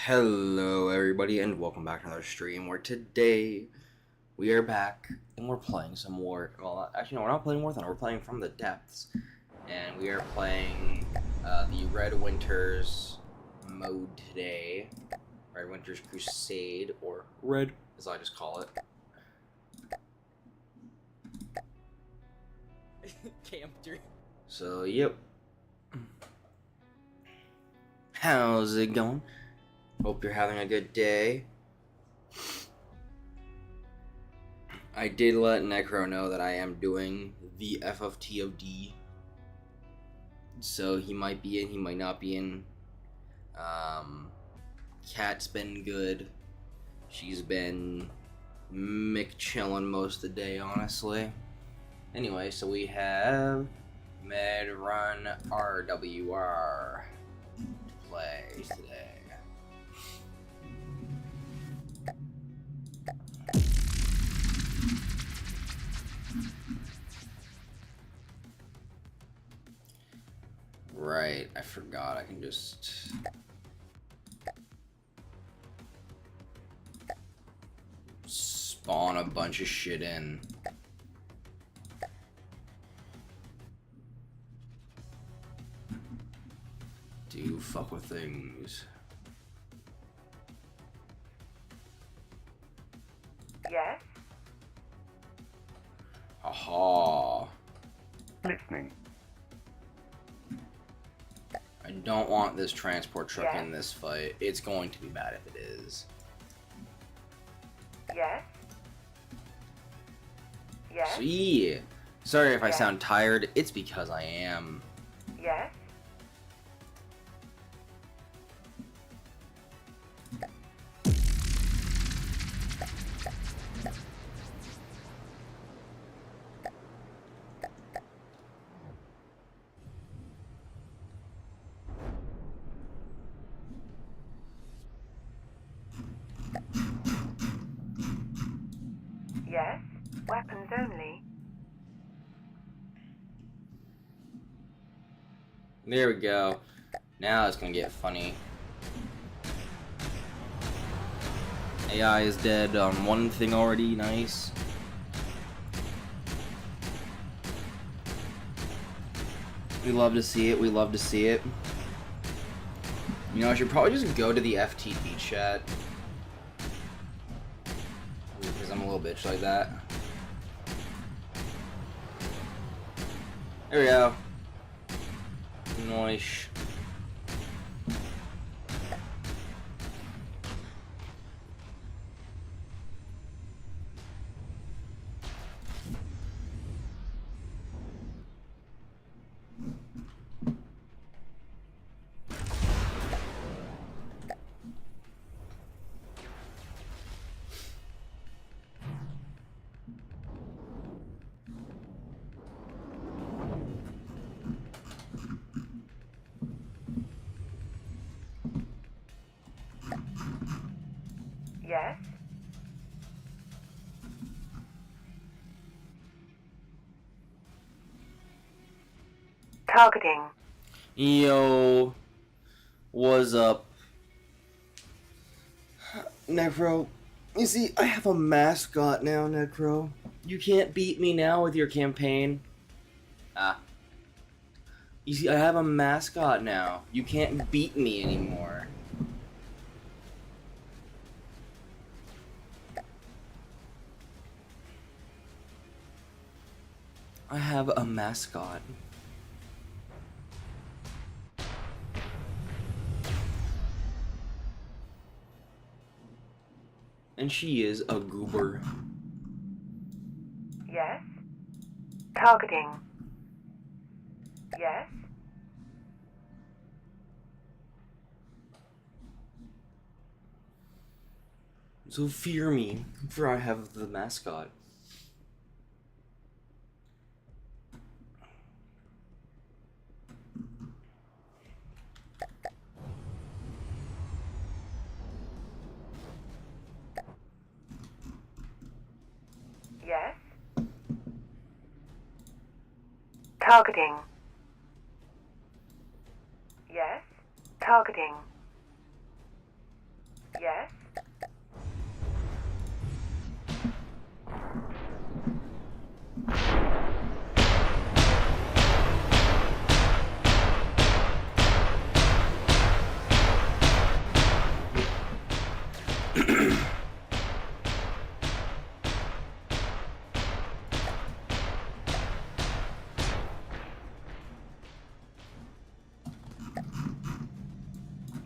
Hello everybody and welcome back to another stream where today we are back and we're playing some more, well actually no, we're not playing War Thunder, we're playing From the Depths, and we are playing the Red Winters mode today. Red Winters Crusade, or Red as I just call it. Camper. So yep. How's it going? Hope you're having a good day. I did let Necro know that I am doing the FFT of D. So he might be in, he might not be in. Kat's been good. She's been McChillin' most of the day, honestly. Anyway, so we have Med Run RWR to play today. Right, I forgot I can just... spawn a bunch of shit in. Do fuck with things. Yes? Aha. Listening. I don't want this transport truck Yes. in this fight. It's going to be bad if it is. Yes? Yes? So yeah. Sorry if I Yes. sound tired. It's because I am. Yes? Yes? Weapons only. There we go. Now it's gonna get funny. AI is dead on one thing already. Nice. We love to see it. We love to see it. You know, I should probably just go to the FTP chat. Because I'm a little bitch like that. There we go. Nice. Yes? Targeting. Yo. What's up? Necro. You see, I have a mascot now, Necro. You can't beat me now with your campaign. Ah. You see, I have a mascot now. You can't beat me anymore. I have a mascot. And she is a goober. Yes? Targeting. Yes? So fear me, for I have the mascot. Yes? Targeting. Yes? Targeting. Yes.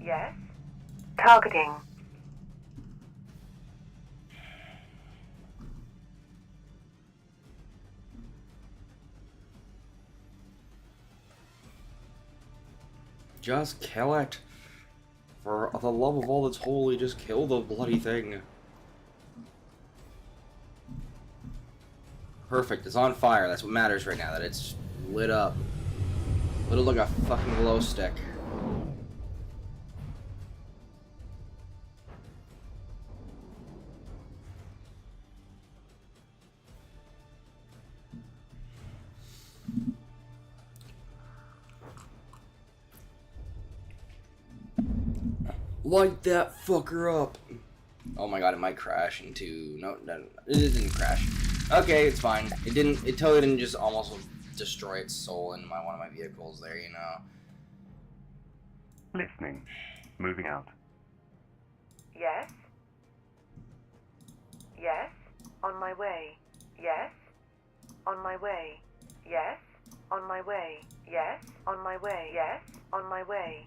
Yes. Targeting. Just kill it. For the love of all that's holy, just kill the bloody thing. Perfect, it's on fire. That's what matters right now, that it's lit up. Lit up like a fucking glow stick. Light that fucker up. Oh my god, it might crash into... No, it didn't crash. Okay, it's fine. It totally didn't just almost destroy its soul in one of my vehicles there, you know. Listening. Moving out. Yes. Yes. On my way. Yes. On my way. Yes. On my way. Yes. On my way. Yes. On my way.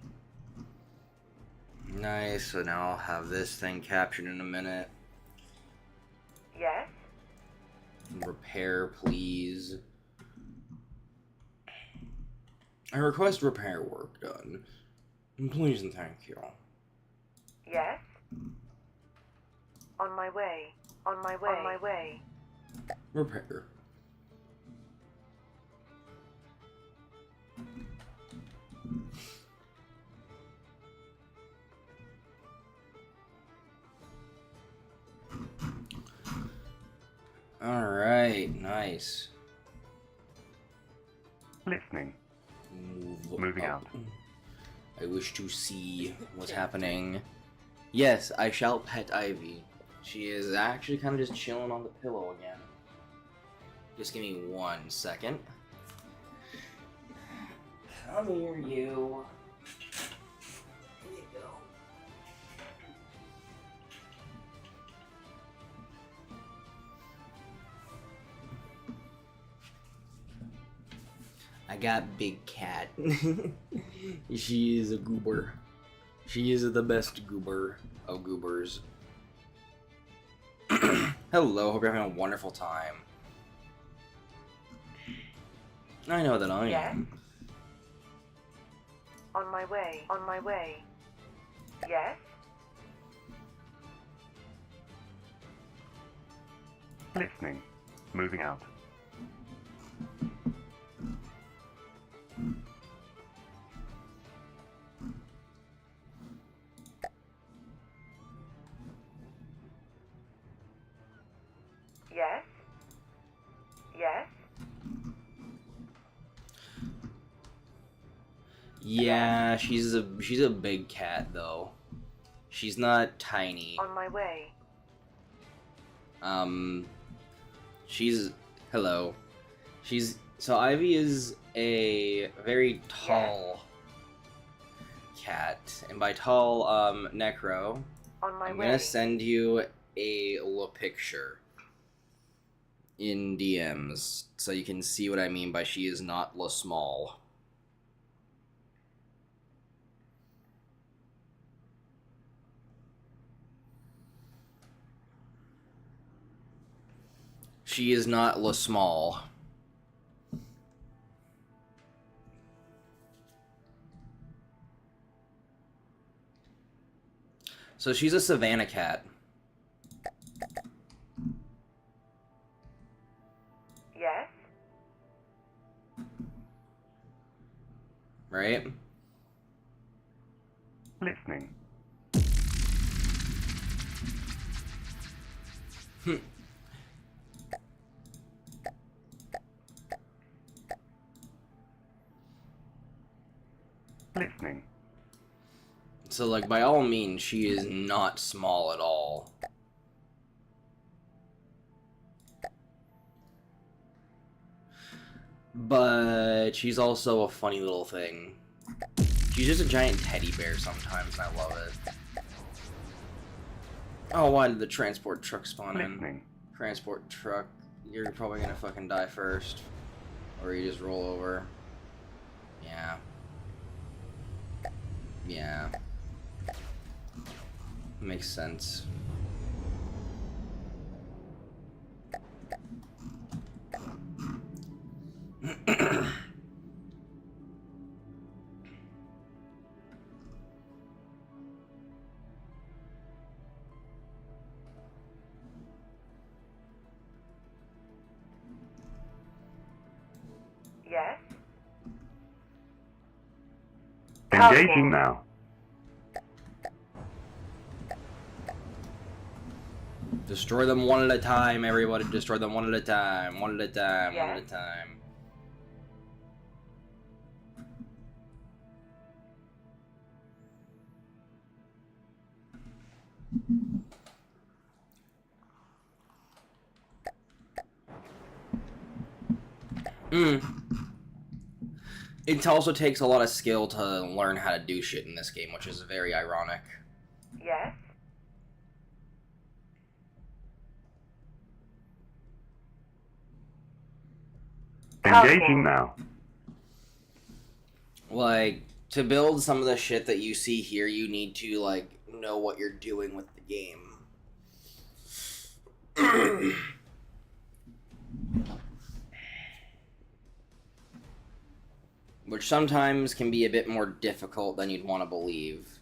Nice, so now I'll have this thing captured in a minute. Yes. Repair, please. I request repair work done. Please and thank you. Yes. On my way. On my way. On my way. Repair. Alright, nice. Listening. Moving out. I wish to see what's happening. Yes, I shall pet Ivy. She is actually kind of just chilling on the pillow again. Just give me 1 second. Come here, you. Here you go. I got Big Cat. She is a goober. She is the best goober of goobers. Hello, hope you're having a wonderful time. I know that I am. On my way. On my way. Yes. Listening. Moving out. Yes. Yes. Yeah, she's a big cat though. She's not tiny. On my way. She's hello. So Ivy is a very tall cat, and by tall, Necro. On my I'm way. gonna send you a little picture in DMs so you can see what I mean by she is not la small. She is not la small. So she's a savannah cat. Yes. Right? Listening. Listening. So, like, by all means, she is not small at all. But she's also a funny little thing. She's just a giant teddy bear sometimes, and I love it. Oh, why did the transport truck spawn in? Listening. Transport truck, you're probably gonna fucking die first. Or you just roll over. Yeah. Yeah. Makes sense. Yes. Engaging now. Destroy them one at a time, everybody. Destroy them one at a time. One at a time. One Yeah. at a time. It also takes a lot of skill to learn how to do shit in this game, which is very ironic. Yes. Engaging now. Like, to build some of the shit that you see here, you need to, like, know what you're doing with the game. Which sometimes can be a bit more difficult than you'd want to believe.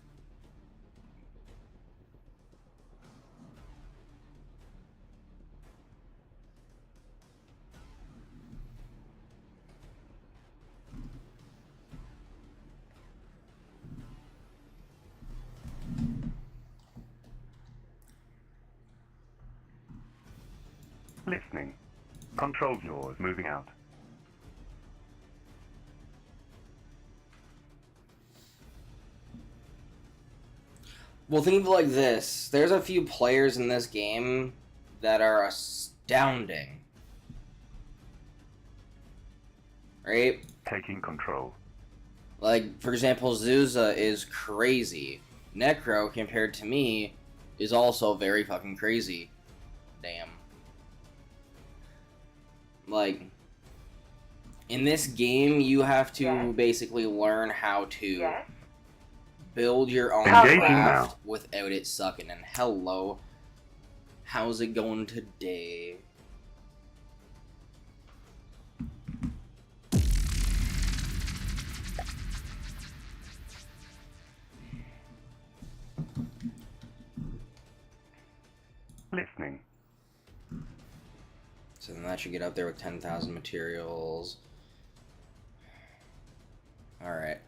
Listening. Control yours. Moving out. Well, think of it like this. There's a few players in this game that are astounding. Right? Taking control. Like, for example, Zuza is crazy. Necro, compared to me, is also very fucking crazy. Damn. Like, in this game, you have to Yes. basically learn how to Yes. build your own Engaging craft now. without it sucking. And hello, how's it going today? Listening. So then that should get up there with 10,000 materials. Alright.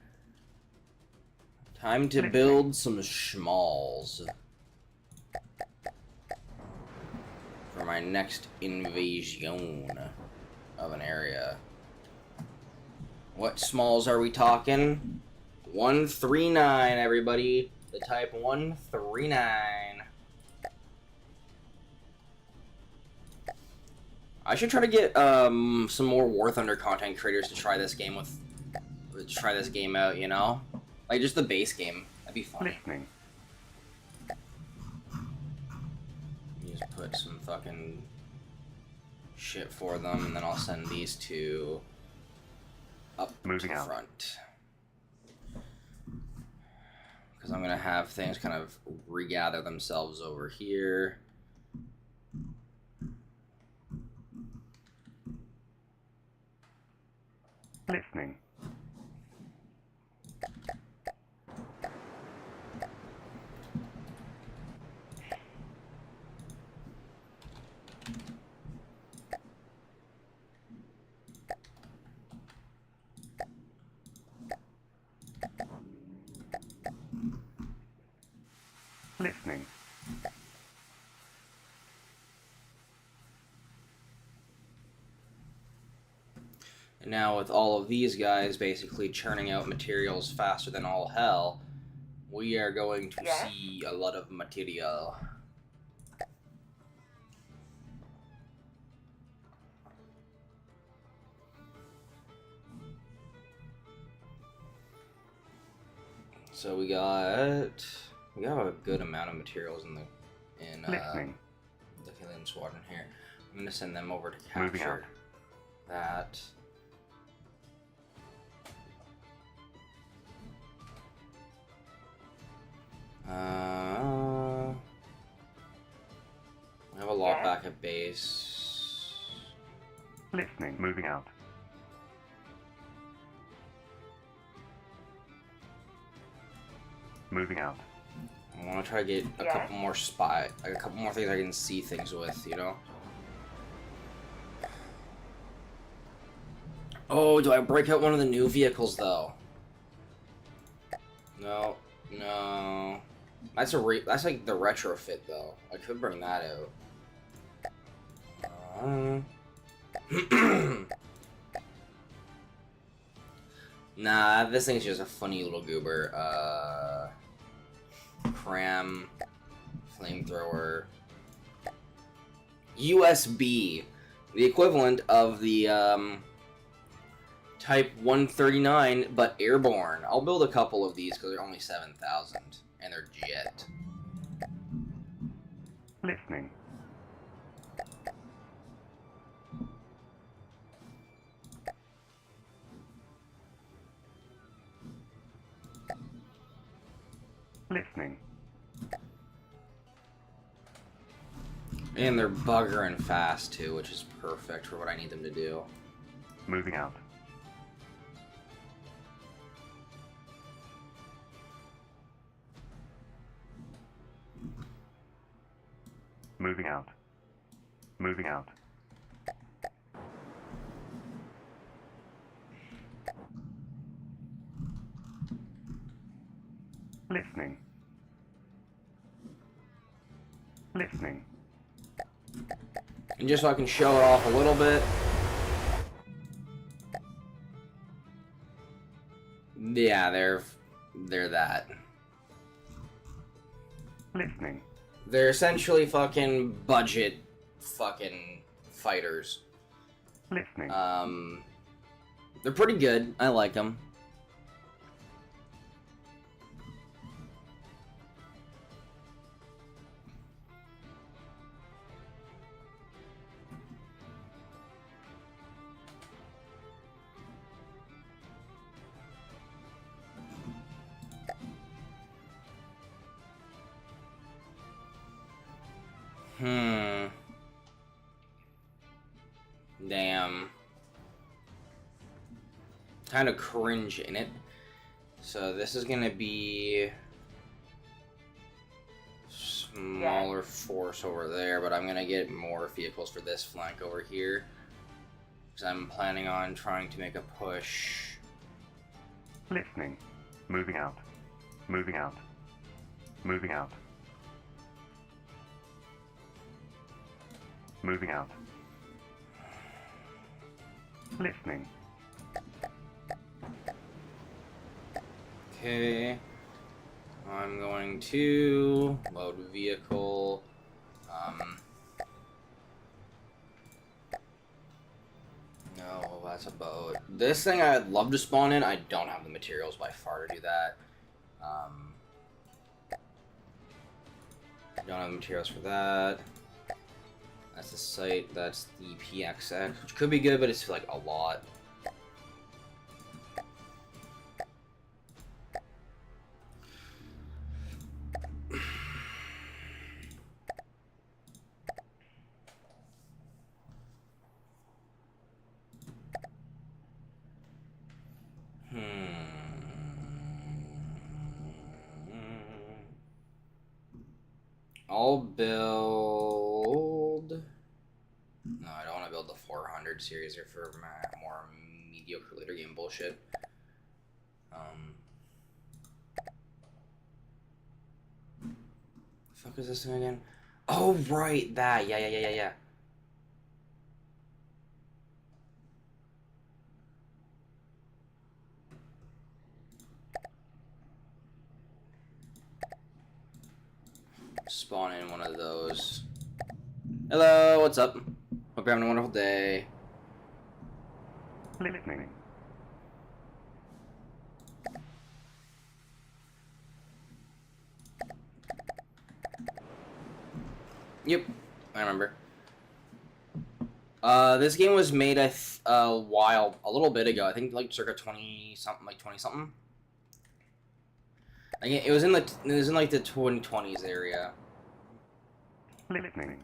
Time to build some schmalls. For my next invasion of an area. What smalls are we talking? 139, everybody. The type 139. I should try to get some more War Thunder content creators to try this game out, you know? Like just the base game. That'd be funny. Listening. Just put some fucking shit for them, and then I'll send these two up Moving to the out. front. Because I'm gonna have things kind of regather themselves over here. Listening. Listening. And now with all of these guys basically churning out materials faster than all hell, we are going to Yes. see a lot of material. So we have a good amount of materials in Listening. the Killian Squadron here. I'm gonna send them over to Moving out. capture that. I have a lot Yes. back at base. Listening. Moving out. Moving out. I want to try to get a Yes. couple more a couple more things I can see things with, you know? Oh, do I break out one of the new vehicles, though? No. That's that's like the retrofit, though. I could bring that out. Nah, this thing's just a funny little goober. Cram, flamethrower, USB, the equivalent of the Type 139, but airborne. I'll build a couple of these because they're only 7,000 and they're jet. Listening. Listening. And they're buggering fast too, which is perfect for what I need them to do. Moving out. Moving out. Moving out. Listening. Listening. And just so I can show it off a little bit. Yeah, they're that. Listening. They're essentially fucking budget fucking fighters. Listening. They're pretty good. I like them. Damn. Kind of cringe in it. So this is gonna be smaller force over there, but I'm gonna get more vehicles for this flank over here. Because I'm planning on trying to make a push. Listening. Moving out. Moving out. Moving out. Moving out. Listening. Okay. I'm going to load vehicle. No, that's a boat. This thing I'd love to spawn in. I don't have the materials by far to do that. Don't have the materials for that. That's the site. That's the PXX, which could be good, but it's like a lot. I'll build... No, I don't want to build the 400 series or for more mediocre later game bullshit. The fuck is this thing again? Oh, right, that. Yeah. spawn in one of those. Hello, what's up? Hope you're having a wonderful day. Listening. Yep, I remember. This game was made a little bit ago. I think like circa 20 something, like 20 something. It was in like the 2020s area. Listening.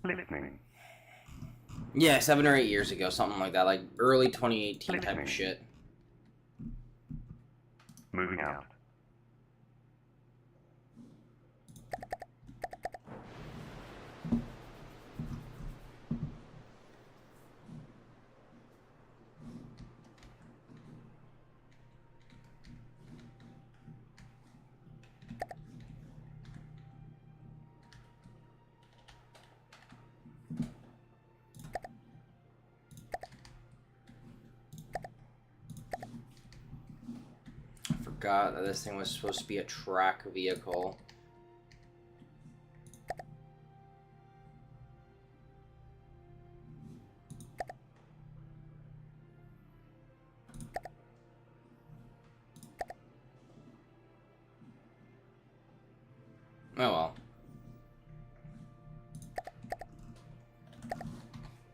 Listening. Yeah, 7 or 8 years ago, something like that, like early 2018 type of shit. Moving out. Forgot that this thing was supposed to be a track vehicle. Oh well.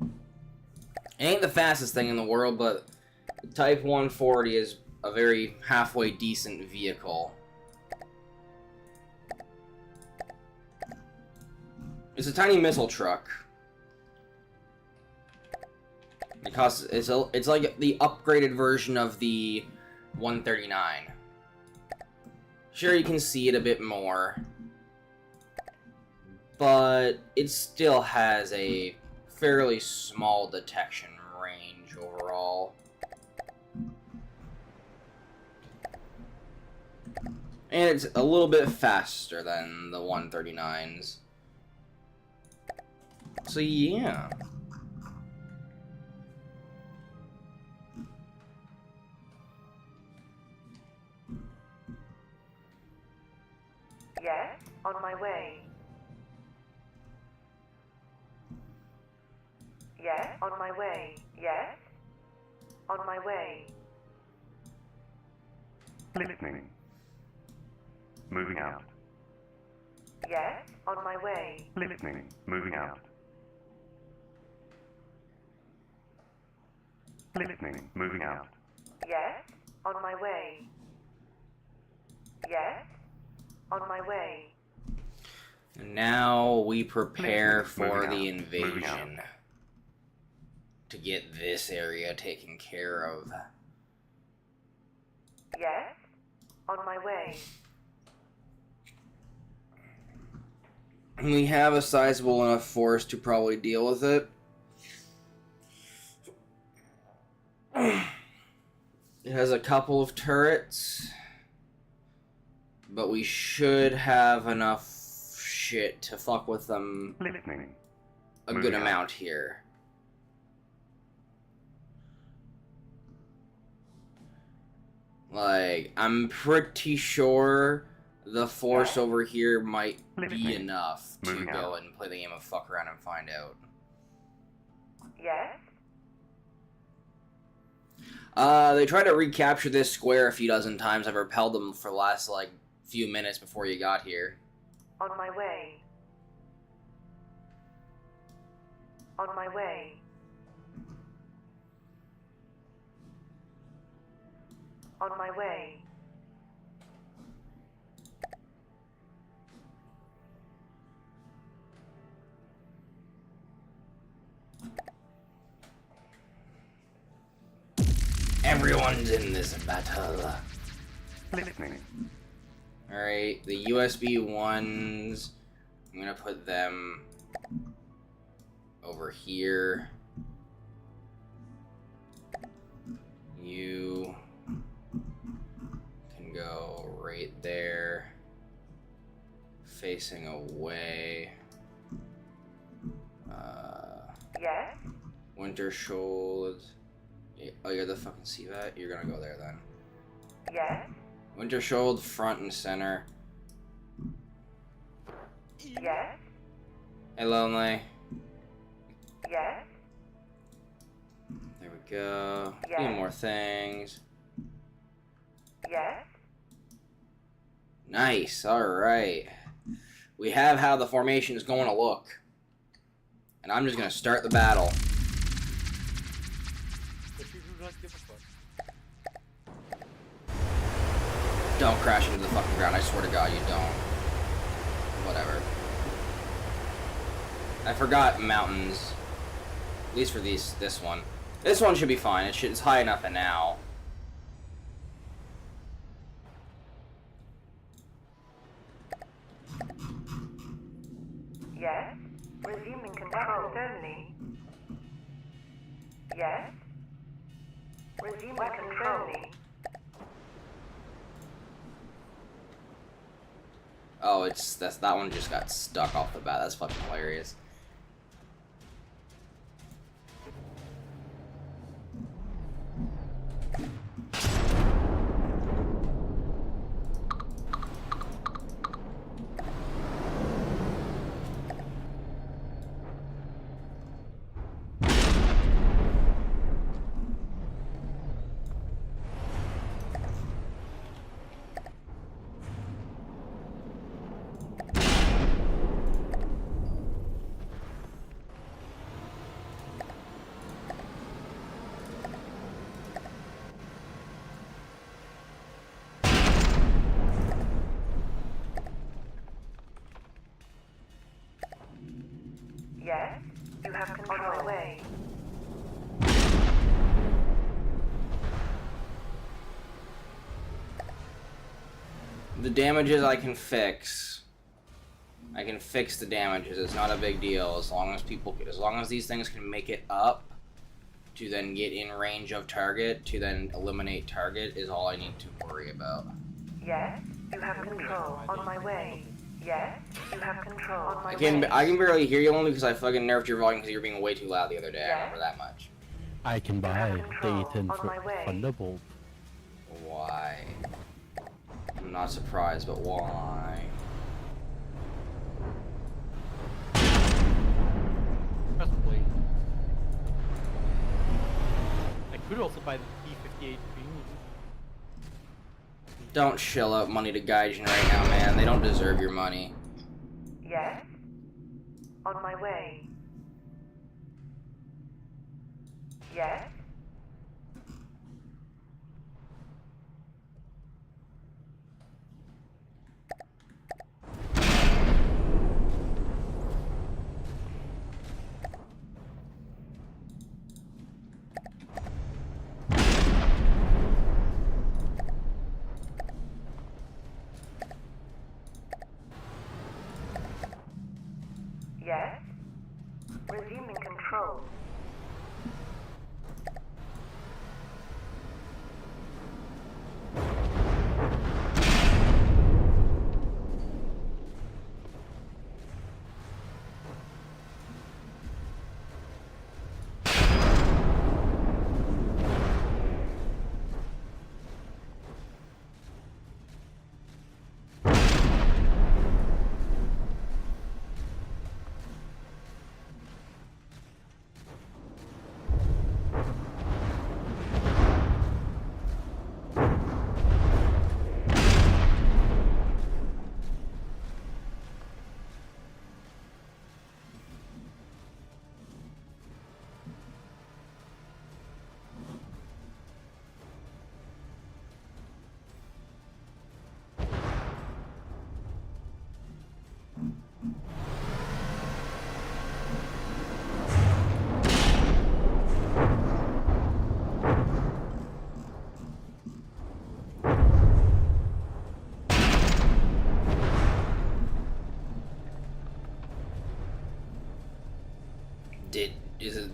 It ain't the fastest thing in the world, but the Type 140 is a very halfway decent vehicle. It's a tiny missile truck. It's like the upgraded version of the 139. Sure, you can see it a bit more, but it still has a fairly small detection range overall. And it's a little bit faster than the 139s. So yeah. Yes, on my way. Yes, on my way. Yes, on my way. Listening. Moving out. Yes, on my way. Listening. Moving out. Listening. Moving out. Yes, on my way. Yes, on my way. And now we prepare for the Moving out. Moving out. invasion. To get this area taken care of. Yes, on my way. We have a sizable enough force to probably deal with it. It has a couple of turrets, but we should have enough shit to fuck with them Listening. a good Moving out. amount here. Like, I'm pretty sure the force over here might be Listening. enough to Moving go out. and play the game of fuck around and find out. Yes, They tried to recapture this square a few dozen times. I've repelled them for the last, like, few minutes before you got here. on my way. On my way. On my way. Everyone's in this battle. Listening. Alright, the USB ones, I'm gonna put them over here. You can go right there, facing away. Yes, Winter Shoals. Oh, you're the fucking CVAT? You're gonna go there then. yes, Winter Shoals, front and center. Yes. Hey, Lonely. Yes. There we go. A few Yes. more things. Yes. Nice. Alright. We have how the formation is going to look. And I'm just going to start the battle. The people who don't give a fuck. Don't crash into the fucking ground. I swear to God, you don't. Whatever. I forgot mountains. At least for this one. This one should be fine. It's high enough and now. Yes. Resuming control only. Yes. Resuming control. Oh, that one just got stuck off the bat. That's fucking hilarious. Yes. You have control. On my way. The damages I can fix. I can fix the damages. It's not a big deal as long as these things can make it up to then get in range of target to then eliminate target is all I need to worry about. Yes. You have control. On my way. Yes. You have control. On my I way. can barely hear you only because I fucking nerfed your volume because you were being way too loud the other day. I Yeah. remember that much. I can buy Dayton On my way. Thunderbolt. Why? I'm not surprised, but why? Possibly. I could also buy the P58 premium. Don't shell out money to Gaijin right now, man. They don't deserve your money. Yes. On my way. Yes. Yes. Resuming control.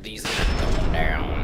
These are going down.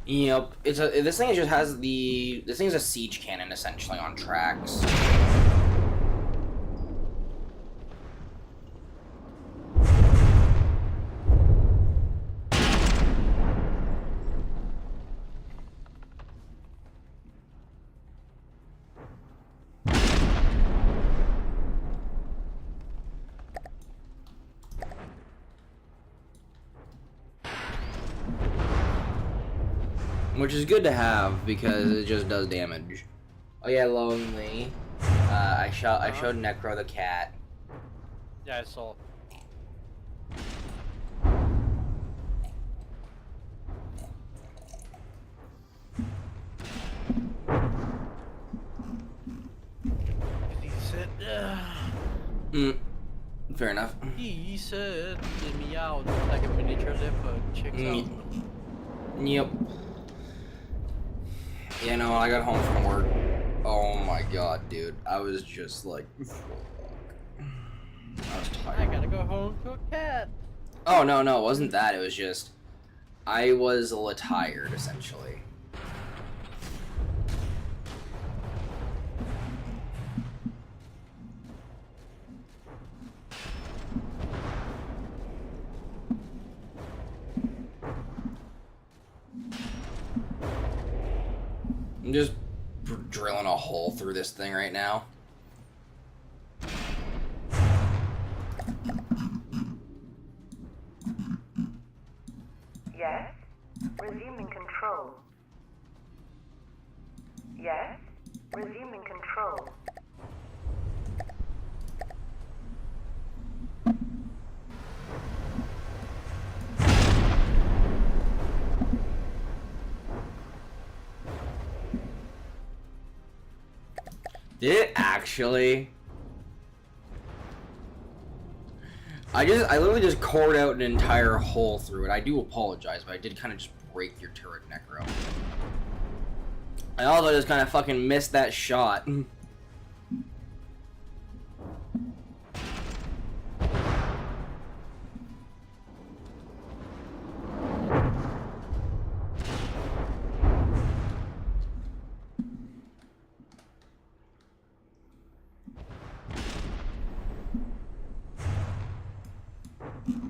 Yep. This thing just has this thing is a siege cannon essentially on tracks. Which is good to have because it just does damage. Oh yeah, lonely. I showed Necro the cat. Yeah, I saw. He said, Fair enough. he said, let me out like a miniature leopard. Checks out. Yep. You know, when I got home from work, oh my god, dude, I was just like, I was I tired. gotta go home to a cat. Oh no, it wasn't that. It was just, I was a little tired essentially. I'm just drilling a hole through this thing right now. Yes? Resuming control. Yes? Resuming control. Did it actually? I literally just cored out an entire hole through it. I do apologize, but I did kind of just break your turret, Necro. I also just kind of fucking missed that shot.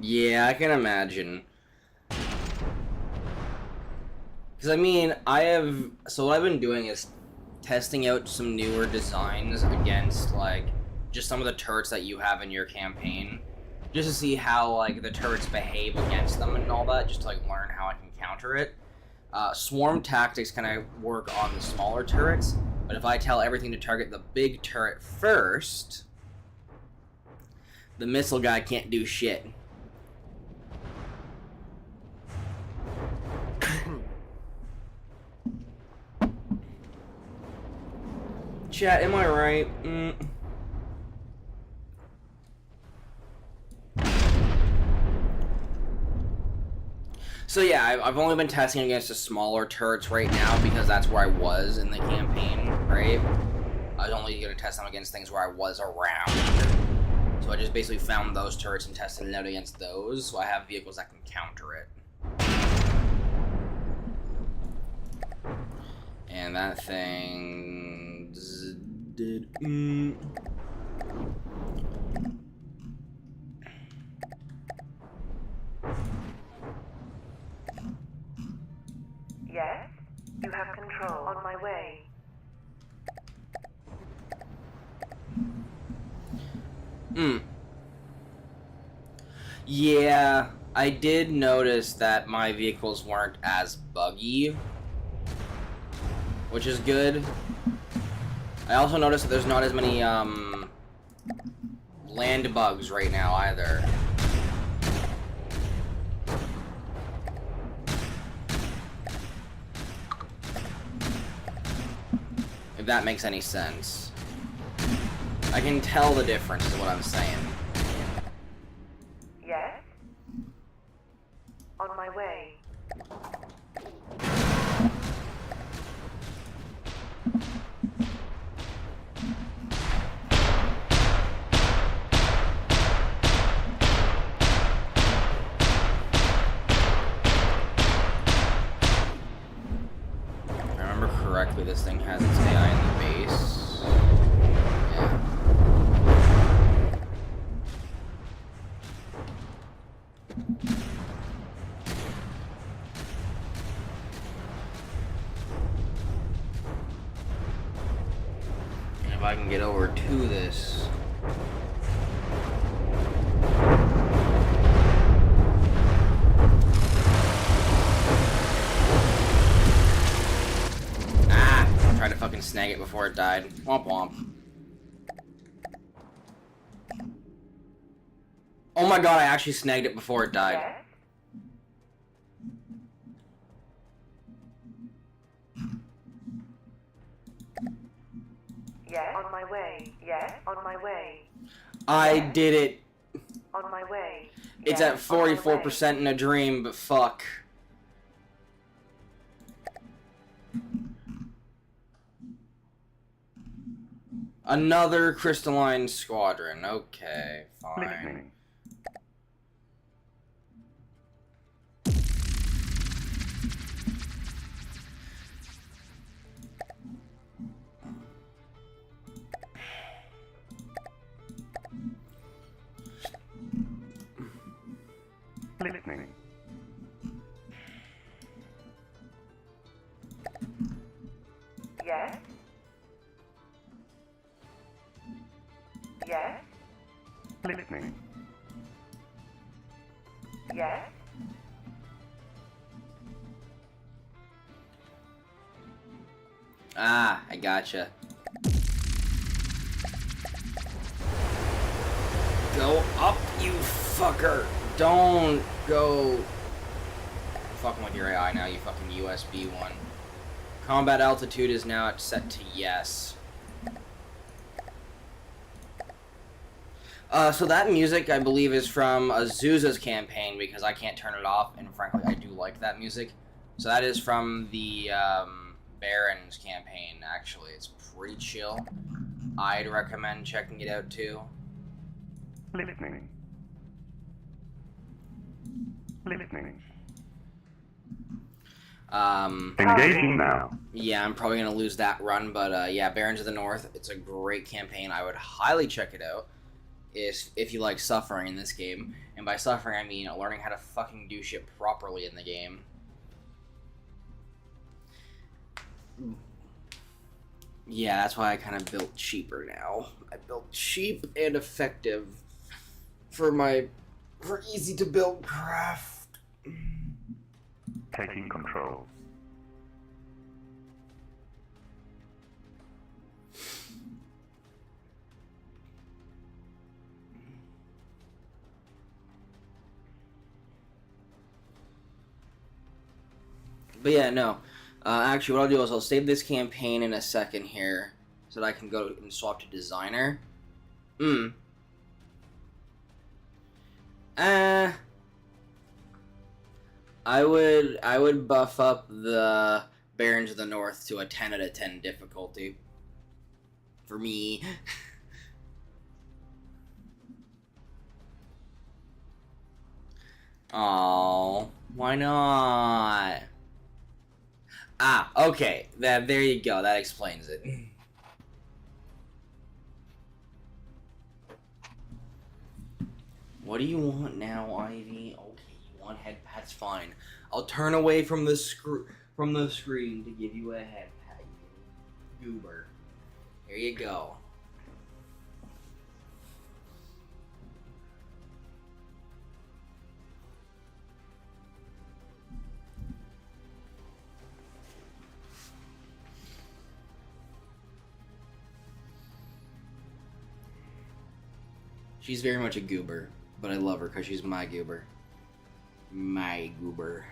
Yeah, I can imagine. Because, I mean, so what I've been doing is testing out some newer designs against, like, just some of the turrets that you have in your campaign. Just to see how, like, the turrets behave against them and all that, just to, like, learn how I can counter it. Swarm tactics kind of work on the smaller turrets, but if I tell everything to target the big turret first, the missile guy can't do shit. Chat, am I right? So yeah, I've only been testing against the smaller turrets right now because that's where I was in the campaign, right? I was only going to test them against things where I was around. So I just basically found those turrets and tested it out against those, so I have vehicles that can counter it. And that thing did. Yes? You have control. On my way. Yeah, I did notice that my vehicles weren't as buggy, which is good. I also noticed that there's not as many land bugs right now either. If that makes any sense. I can tell the difference is what I'm saying. Yes? On my way. correctly, this thing has its AI in the base. Yeah. And if I can get over to this. Tried to fucking snag it before it died. Womp womp. Oh my god, I actually snagged it before it died. Yes, on my way. Yes, on my way. I did it. On my way. It's Yes, at 44% in a dream, but fuck. Another crystalline squadron. Okay, fine. Listening. Listening. Yes. Yes. Listening. Yes. Ah, I gotcha. Go up, you fucker! Don't go fucking with your AI now, you fucking USB one. Combat altitude is now set to yes. So that music, I believe, is from Azusa's campaign, because I can't turn it off, and frankly, I do like that music. So that is from the Baron's campaign, actually. It's pretty chill. I'd recommend checking it out, too. Listening. Listening. Engaging now. Yeah, I'm probably going to lose that run, but yeah, Barons of the North, it's a great campaign. I would highly check it out if you like suffering in this game. And by suffering, I mean learning how to fucking do shit properly in the game. Yeah, that's why I kind of built cheaper now. I built cheap and effective for easy to build craft. Taking control. But yeah, no. Actually, what I'll do is I'll save this campaign in a second here, so that I can go and swap to designer. I would buff up the Barons of the North to a 10 out of 10 difficulty. For me. Oh, why not? Ah, okay. There you go. That explains it. What do you want now, Ivy? Okay, you want head pat's fine. I'll turn away from the screen to give you a head pat, you goober. Here you go. She's very much a goober, but I love her because she's my goober. My goober.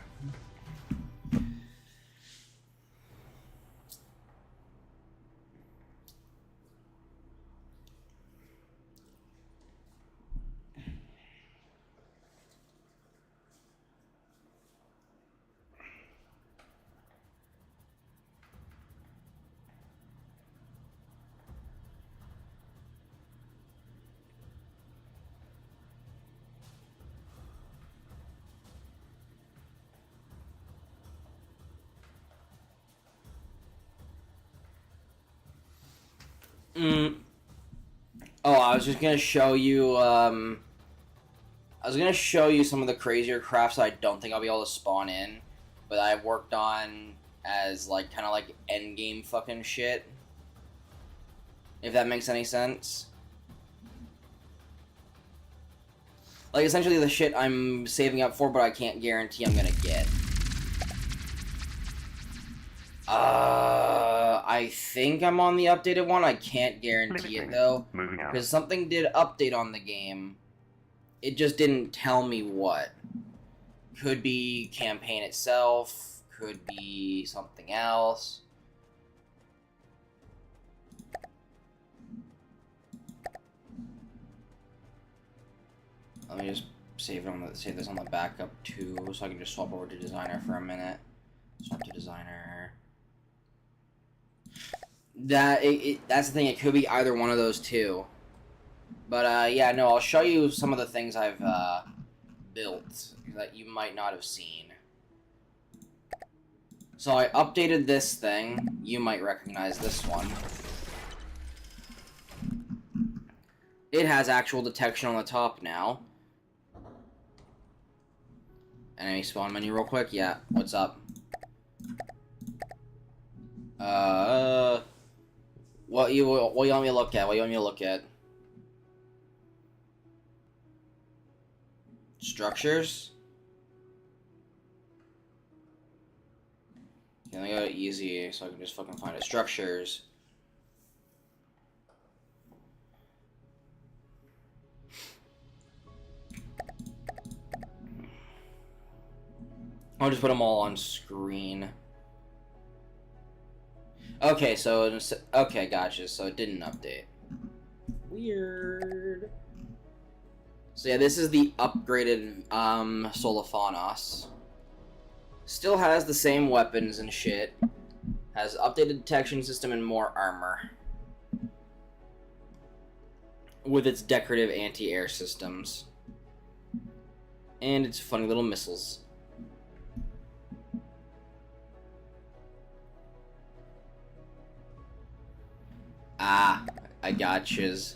Oh, I was just gonna show you, some of the crazier crafts I don't think I'll be able to spawn in, but I've worked on as, like, kind of like endgame fucking shit. If that makes any sense. Like, essentially the shit I'm saving up for, but I can't guarantee I'm gonna get. I think I'm on the updated one. I can't guarantee it, though. Moving out. Because something did update on the game. It just didn't tell me what. Could be campaign itself. Could be something else. Let me just save this on the backup too, so I can just swap over to designer for a minute. Swap to designer. That's the thing. It could be either one of those two. But yeah, no. I'll show you some of the things I've built that you might not have seen. So I updated this thing. You might recognize this one. It has actual detection on the top now. Enemy spawn menu real quick. Yeah, what's up? What you want me to look at? What you want me to look at? Structures? Okay, let me go to easy so I can just fucking find it. Structures. I'll just put them all on screen. Okay, so okay, gotcha. So it didn't update. Weird. So yeah, this is the upgraded Solophanos. Still has the same weapons and shit. Has updated detection system and more armor. With its decorative anti-air systems. And its funny little missiles. Ah, I gotchas.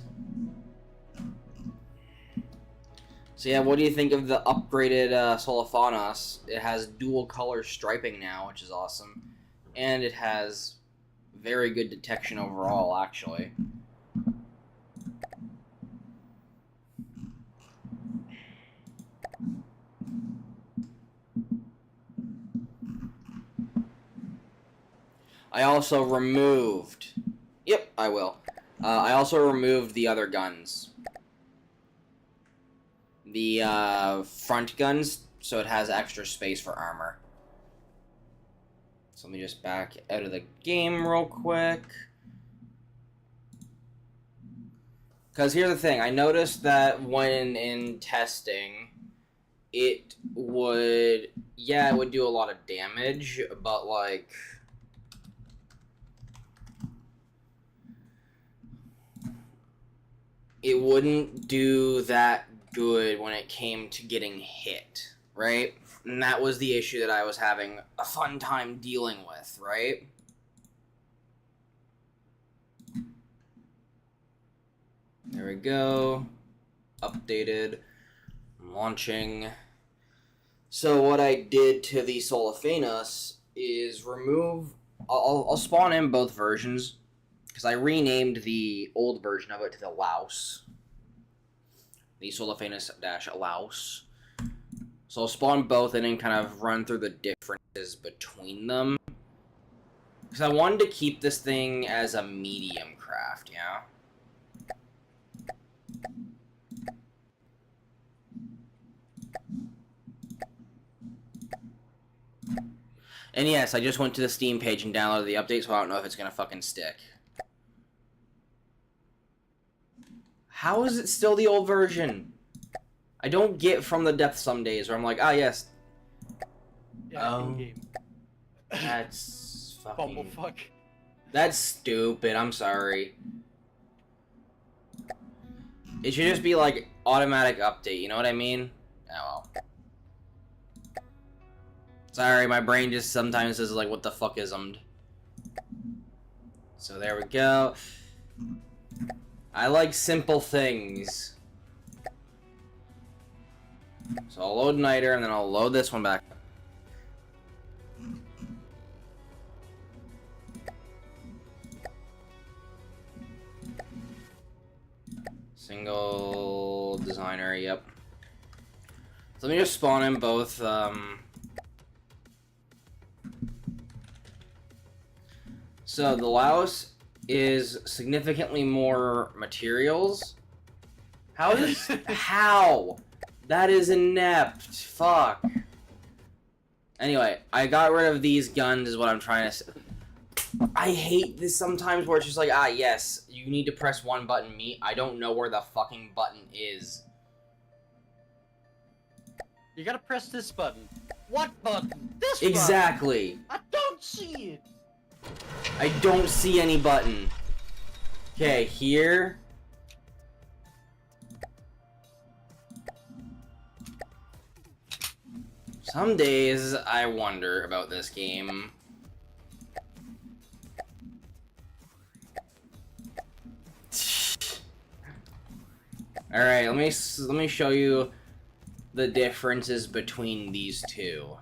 So yeah, what do you think of the upgraded Solophanos? It has dual color striping now, which is awesome. And it has very good detection overall, actually. I also removed... Yep, I will. I also removed the other guns. The front guns, so it has extra space for armor. So let me just back out of the game real quick. Because here's the thing, I noticed that when in testing, it would do a lot of damage, but like... it wouldn't do that good when it came to getting hit, right? And that was the issue that I was having a fun time dealing with, right? There we go. Updated. Launching. So what I did to the Solophanos is remove... I'll spawn in both versions, because I renamed the old version of it to the Louse. The Solophanos-Louse. So I'll spawn both in and kind of run through the differences between them. Because I wanted to keep this thing as a medium craft, yeah? And yes, I just went to the Steam page and downloaded the update, so I don't know if it's gonna fucking stick. How is it still the old version? I don't get From the Depths some days where I'm like, ah, yes. Yeah, in-game. That's fucking... Bumblefuck. That's stupid, I'm sorry. It should just be like, automatic update, you know what I mean? Oh well. Sorry, my brain just sometimes is like, what the fuck is ummed? So there we go. I like simple things. So I'll load Niter, and then I'll load this one back. Single designer, yep. So let me just spawn in both, So the Laos is significantly more materials. How is how? That is inept. Fuck. Anyway, I got rid of these guns is what I'm trying to say. I hate this sometimes where it's just like, ah, yes, you need to press one button, me. I don't know where the fucking button is. You gotta press this button. What button? This Exactly. button. I don't see it. I don't see any button. Okay, here. Some days I wonder about this game. All right, let me show you the differences between these two.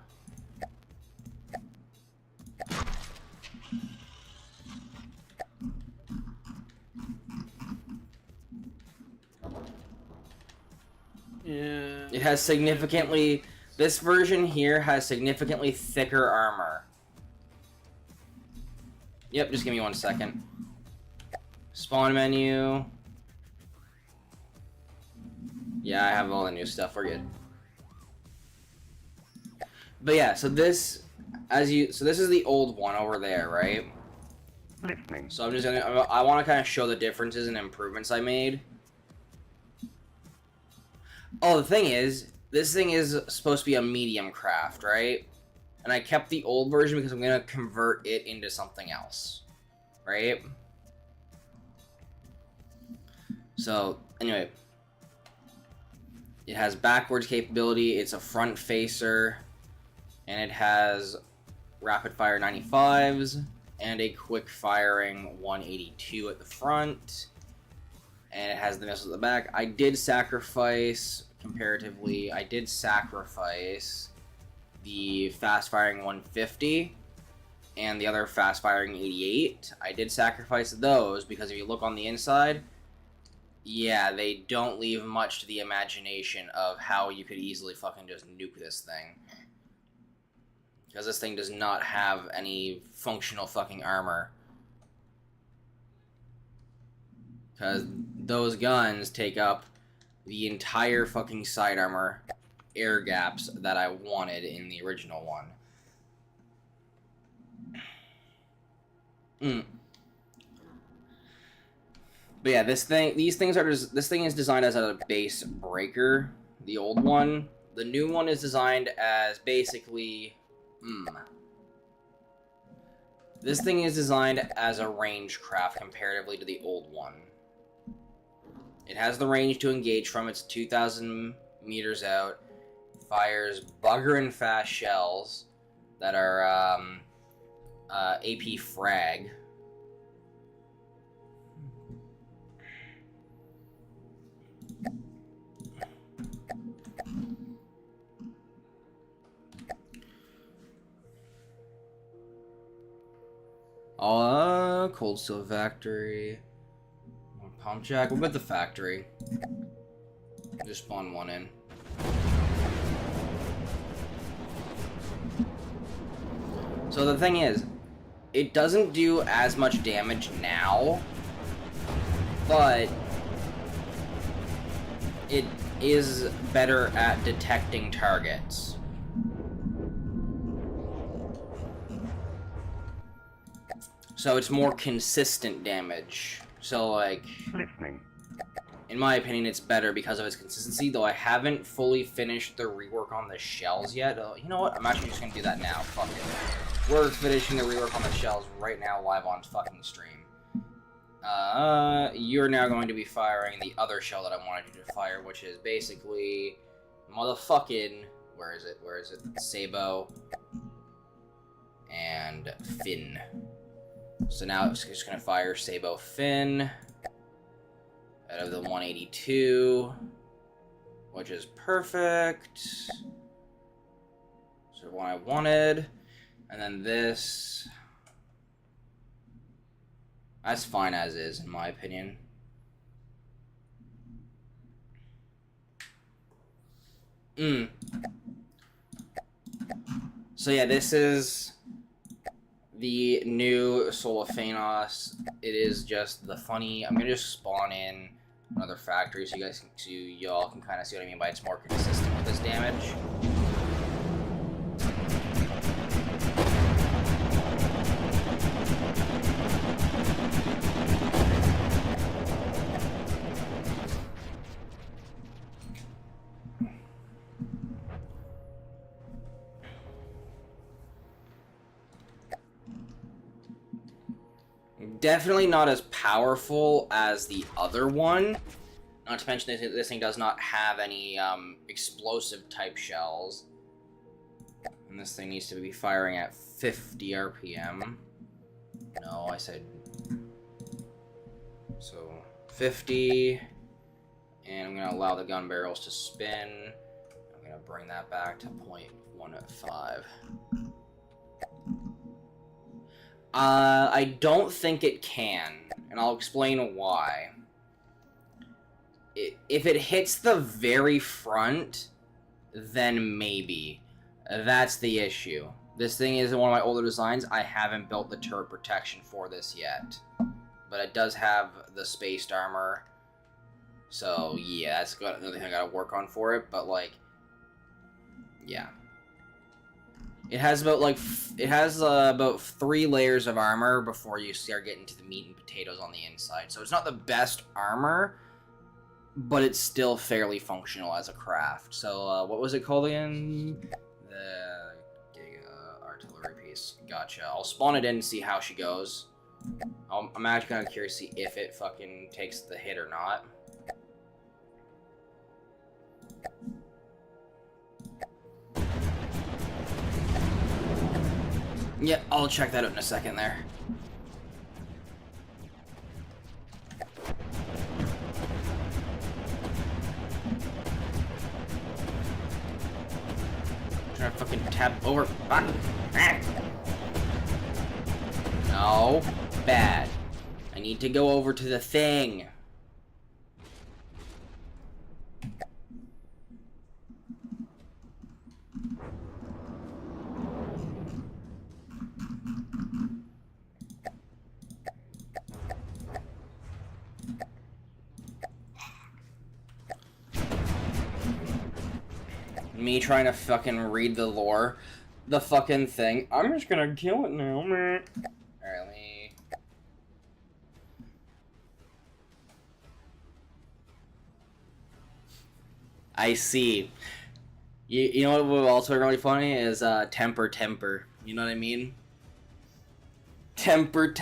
Yeah. It has significantly. This version here has significantly thicker armor. Yep, just give me 1 second. Spawn menu. Yeah, I have all the new stuff. We're good. But yeah, so this, so this is the old one over there, right? Listening. So I'm just gonna, I want to kind of show the differences and improvements I made. Oh, the thing is, this thing is supposed to be a medium craft, right? And I kept the old version because I'm gonna convert it into something else, right? So anyway. It has backwards capability, it's a front facer, and it has rapid fire 95s, and a quick firing 182 at the front, and it has the missiles at the back. I did sacrifice, comparatively, the fast firing 150, and the other fast firing 88. I did sacrifice those, because if you look on the inside, yeah, they don't leave much to the imagination of how you could easily fucking just nuke this thing. Because this thing does not have any functional fucking armor. Because those guns take up the entire fucking side armor air gaps that I wanted in the original one. But yeah, this thing is designed as a base breaker. The old one, the new one is designed as basically, This thing is designed as a range craft comparatively to the old one. It has the range to engage from. It's 2,000 meters out. Fires buggerin' fast shells that are AP frag. Cold steel factory. Pump jack. What about the factory? Just spawn one in. So the thing is, it doesn't do as much damage now, but it is better at detecting targets. So it's more consistent damage. So like, Listening. in my opinion, it's better because of its consistency, though I haven't fully finished the rework on the shells yet. You know what? I'm actually just gonna do that now. Fuck it. We're finishing the rework on the shells right now live on fucking stream. You're now going to be firing the other shell that I wanted you to fire, which is basically motherfucking, where is it? Sabo and Finn. So now it's just gonna fire Sabo Finn. out of the 182, which is perfect. So what I wanted, and then this, that's fine as is in my opinion. So yeah, this is the new Soul of Phanos. It is just the funny. I'm gonna just spawn in another factory so y'all can kind of see what I mean by it's more consistent with this damage. Definitely not as powerful as the other one. Not to mention this thing does not have any explosive type shells. And this thing needs to be firing at 50 RPM. No, I said... So, 50. And I'm going to allow the gun barrels to spin. I'm going to bring that back to 0.15. I don't think it can, and I'll explain why. If it hits the very front, then maybe. That's the issue. This thing is one of my older designs. I haven't built the turret protection for this yet. But it does have the spaced armor. So, yeah, that's another thing I gotta work on for it, but, like, yeah. It has about 3 layers of armor before you start getting to the meat and potatoes on the inside. So it's not the best armor, but it's still fairly functional as a craft. So what was it called again? The artillery piece. Gotcha. I'll spawn it in and see how she goes. I'm actually kind of curious to see if it fucking takes the hit or not. Yeah, I'll check that out in a second there. Trying to fucking tap over. Fuck. No. Bad. I need to go over to the thing. Me trying to fucking read the lore. The fucking thing. I'm just gonna kill it now, man. Alright, let me... I see. You know what would also be really funny is temper. You know what I mean? Temper.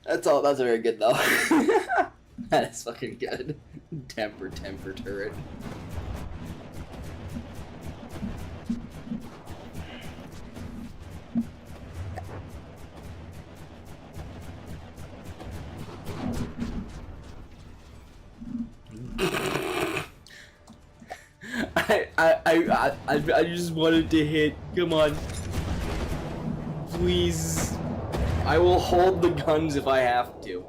That's very good though. That is fucking good. Temper turret. I just wanted to hit. Come on. Please. I will hold the guns if I have to.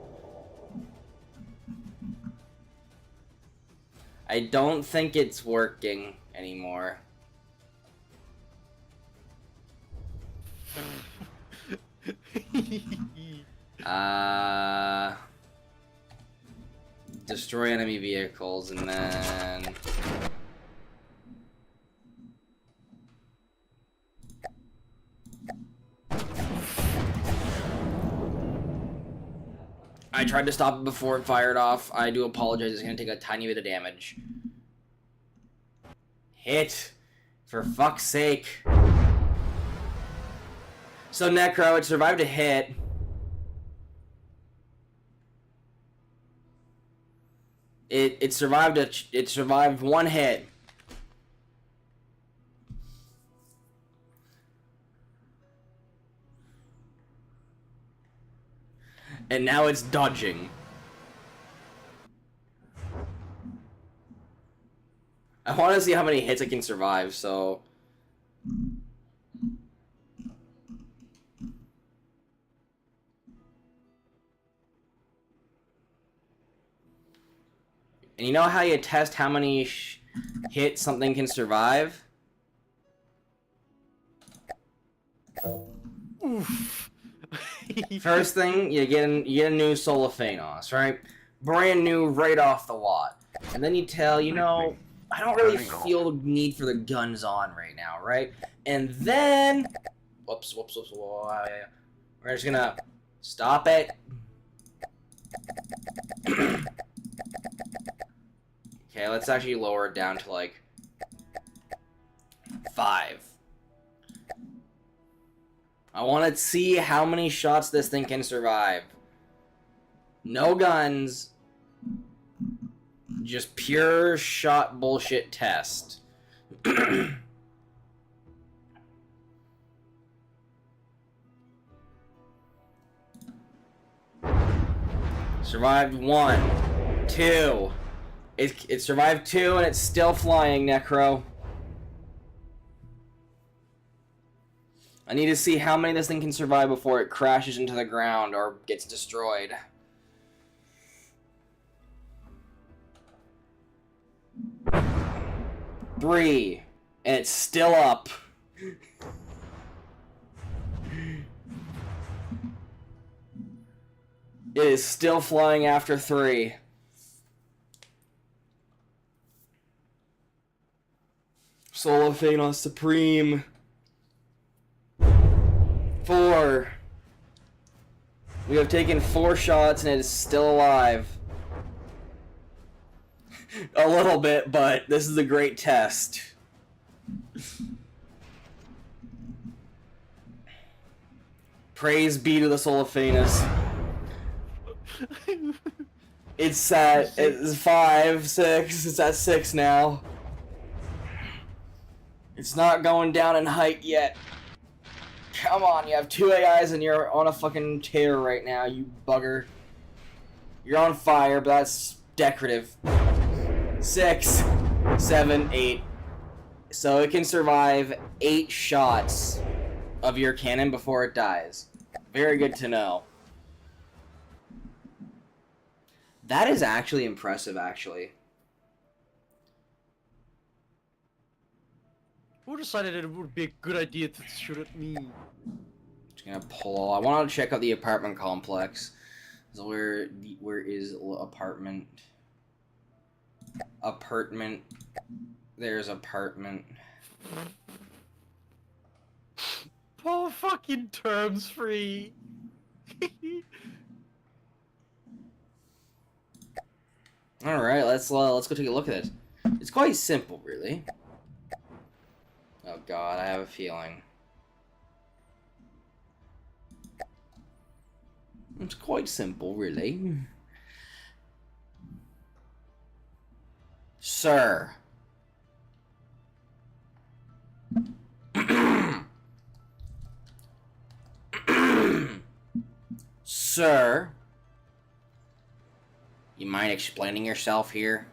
I don't think it's working anymore. Destroy enemy vehicles and then... I tried to stop it before it fired off. I do apologize. It's going to take a tiny bit of damage. Hit! For fuck's sake. So Necro, it survived a hit. It survived one hit. And now it's dodging. I want to see how many hits it can survive, so... And you know how you test how many hits something can survive? Oof. First thing, you get a new Soul of Phanos, right? Brand new, right off the lot. And then you tell, you know, I don't really feel the need for the guns on right now, right? And then... Whoops. We're just gonna stop it. Okay, let's actually lower it down to, like, 5. I want to see how many shots this thing can survive. No guns. Just pure shot bullshit test. Survived 1, 2. It survived 2 and it's still flying, Necro. I need to see how many this thing can survive before it crashes into the ground or gets destroyed. Three, and it's still up. It is still flying after 3. Soul of Phanos Supreme. 4. We have taken 4 shots and it is still alive. A little bit, but this is a great test. Praise be to the Soul of Phanos. It's at 5, 6. It's at 6 now. It's not going down in height yet. Come on, you have 2 AIs and you're on a fucking tear right now, you bugger. You're on fire, but that's decorative. 6, 7, 8. So it can survive 8 shots of your cannon before it dies. Very good to know. That is actually impressive, actually. Who decided it would be a good idea to shoot at me? Just gonna pull. I want to check out the apartment complex. So where is apartment? Apartment. There's apartment. Paul fucking terms free. All right, let's go take a look at it. It's quite simple, really. Oh God, I have a feeling. It's quite simple, really. Sir. Sir. You mind explaining yourself here?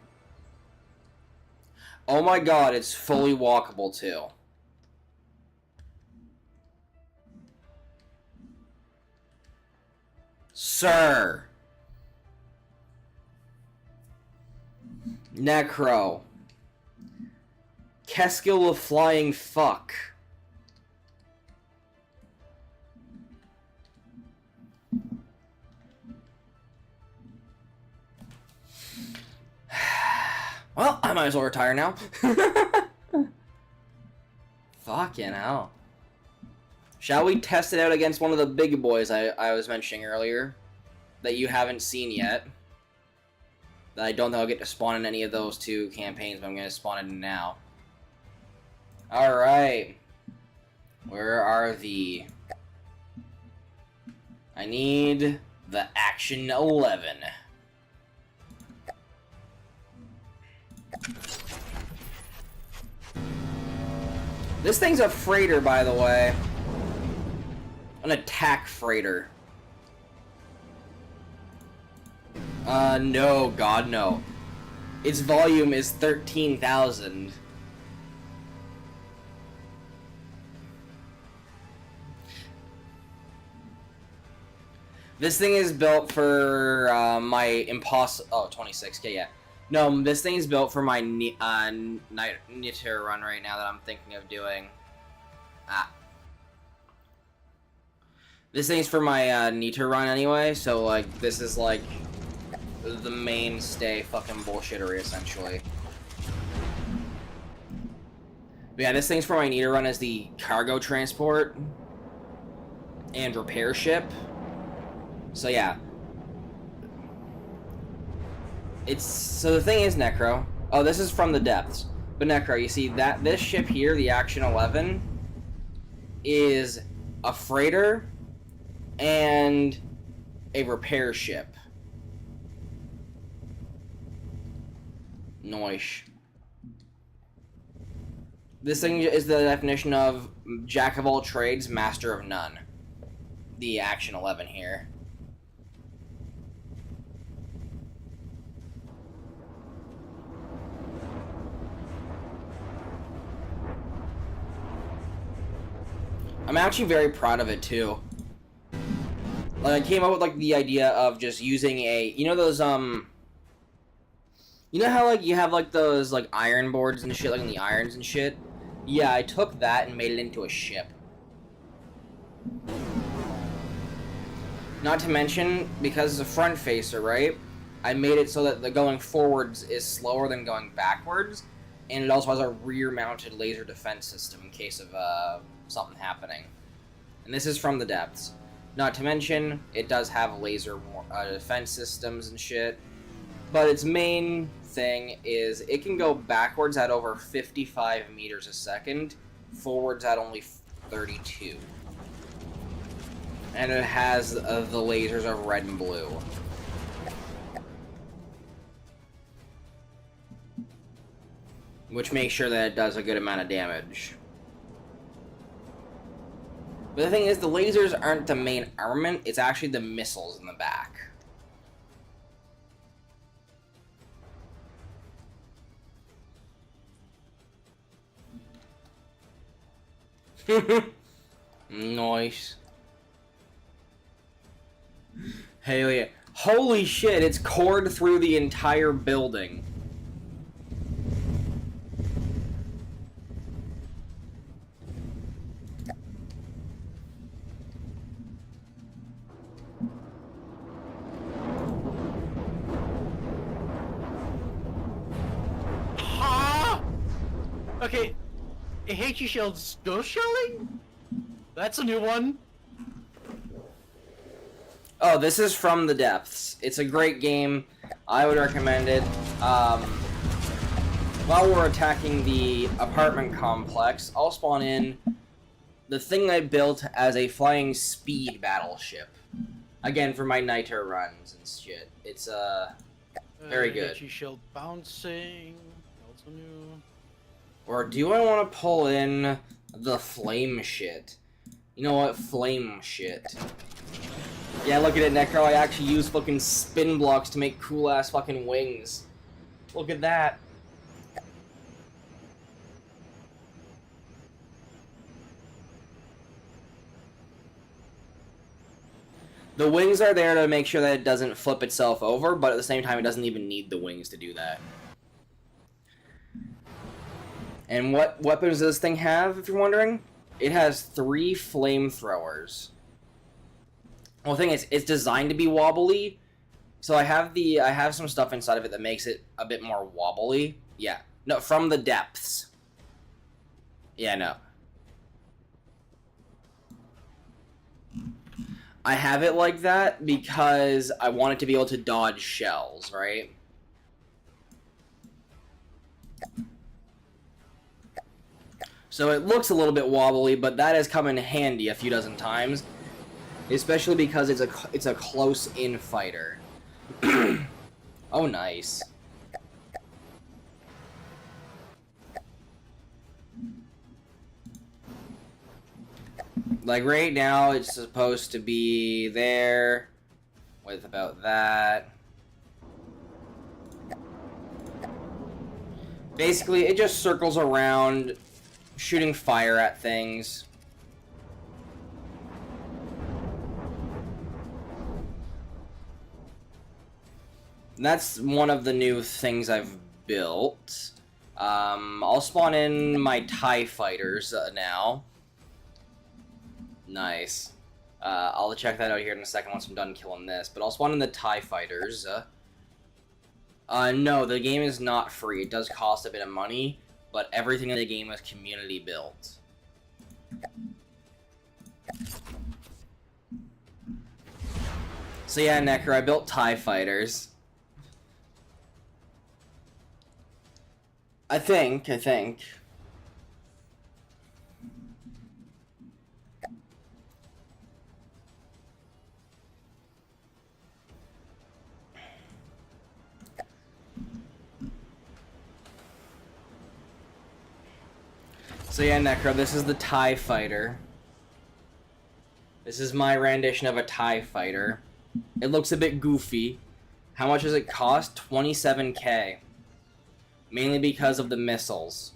Oh my God, it's fully walkable too. Sir. Necro. Keskill the Flying Fuck. Well, I might as well retire now. Fucking hell. Shall we test it out against one of the big boys I was mentioning earlier? That you haven't seen yet. That I don't think I'll get to spawn in any of those 2 campaigns, but I'm going to spawn it in now. Alright. Where are the... I need the Action 11. This thing's a freighter, by the way. An attack freighter. No, God, no. Its volume is 13,000. This thing is built for my oh, 26K, yeah. No, this thing is built for my Niter run right now that I'm thinking of doing. This thing's for my Niter run anyway, so like this is like the mainstay fucking bullshittery essentially. But yeah, this thing's for my Niter run as the cargo transport and repair ship. So yeah. So the thing is, Necro. Oh, this is from the depths. But Necro, you see that this ship here, the Action 11, is a freighter and a repair ship. Nice. This thing is the definition of Jack of all trades, master of none. The Action 11 here. I'm actually very proud of it too. Like I came up with like the idea of just using you know those you know how like you have like those like iron boards and shit like in the irons and shit? Yeah, I took that and made it into a ship. Not to mention, because it's a front facer, right? I made it so that the going forwards is slower than going backwards, and it also has a rear-mounted laser defense system in case of something happening. And this is from the depths. Not to mention, it does have laser defense systems and shit. But its main thing is it can go backwards at over 55 meters a second, forwards at only 32. And it has the lasers of red and blue. Which makes sure that it does a good amount of damage. But the thing is, the lasers aren't the main armament, it's actually the missiles in the back. Nice. Hell yeah. Holy shit, it's cored through the entire building. Okay, HE Shield's ghost shelling? That's a new one. Oh, this is from the depths. It's a great game. I would recommend it. While we're attacking the apartment complex, I'll spawn in the thing I built as a flying speed battleship. Again, for my Niter runs and shit. It's, very good. HE Shield bouncing. Also new. Or do I want to pull in the flame shit? You know what? Flame shit. Yeah, look at it, Necro. I actually use fucking spin blocks to make cool-ass fucking wings. Look at that. The wings are there to make sure that it doesn't flip itself over, but at the same time, it doesn't even need the wings to do that. And what weapons does this thing have, if you're wondering? It has 3 flamethrowers. Well, the thing is, it's designed to be wobbly, so I have some stuff inside of it that makes it a bit more wobbly. Yeah. No, from the depths. Yeah, no. I have it like that because I want it to be able to dodge shells, right? So it looks a little bit wobbly, but that has come in handy a few dozen times, especially because it's a close-in fighter. Oh, nice. Like right now, it's supposed to be there with about that. Basically, it just circles around, shooting fire at things. And that's one of the new things I've built. I'll spawn in my TIE fighters now. Nice. I'll check that out here in a second once I'm done killing this. But I'll spawn in the TIE fighters. No, the game is not free. It does cost a bit of money, but everything in the game is community built. So yeah, Necker, I built TIE fighters. I think. So yeah, Necro, this is the TIE fighter. This is my rendition of a TIE fighter. It looks a bit goofy. How much does it cost? 27K. Mainly because of the missiles.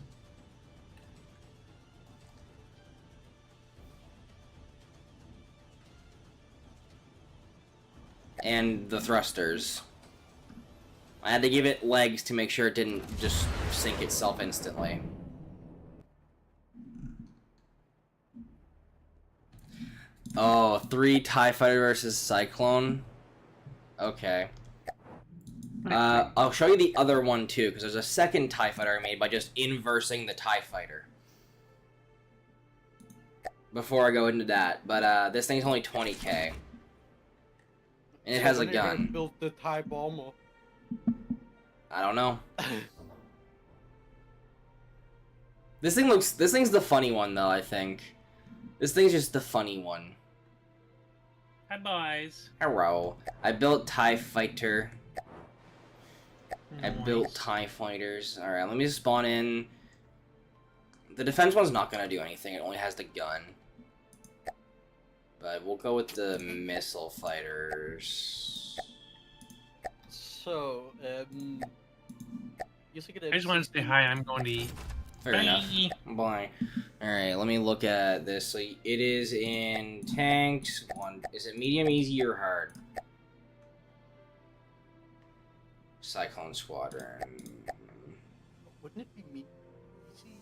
And the thrusters. I had to give it legs to make sure it didn't just sink itself instantly. Oh, 3 TIE Fighter versus Cyclone? Okay. I'll show you the other one too, because there's a second TIE Fighter I made by just inversing the TIE Fighter. Before I go into that, but this thing's only 20K. And it has a gun. Built the TIE bomber. I don't know. This thing's the funny one though, I think. This thing's just the funny one. Hi, boys. Hello. I built TIE Fighter. I Nice. built TIE Fighters. Alright, let me spawn in. The defense one's not gonna do anything, it only has the gun. But we'll go with the missile fighters. So, you think I just want to say hi. I'm going to eat. Fair enough. Bye. Alright, let me look at this. So it is in tanks. Is it medium, easy, or hard? Cyclone Squadron. Wouldn't it be me? Easy?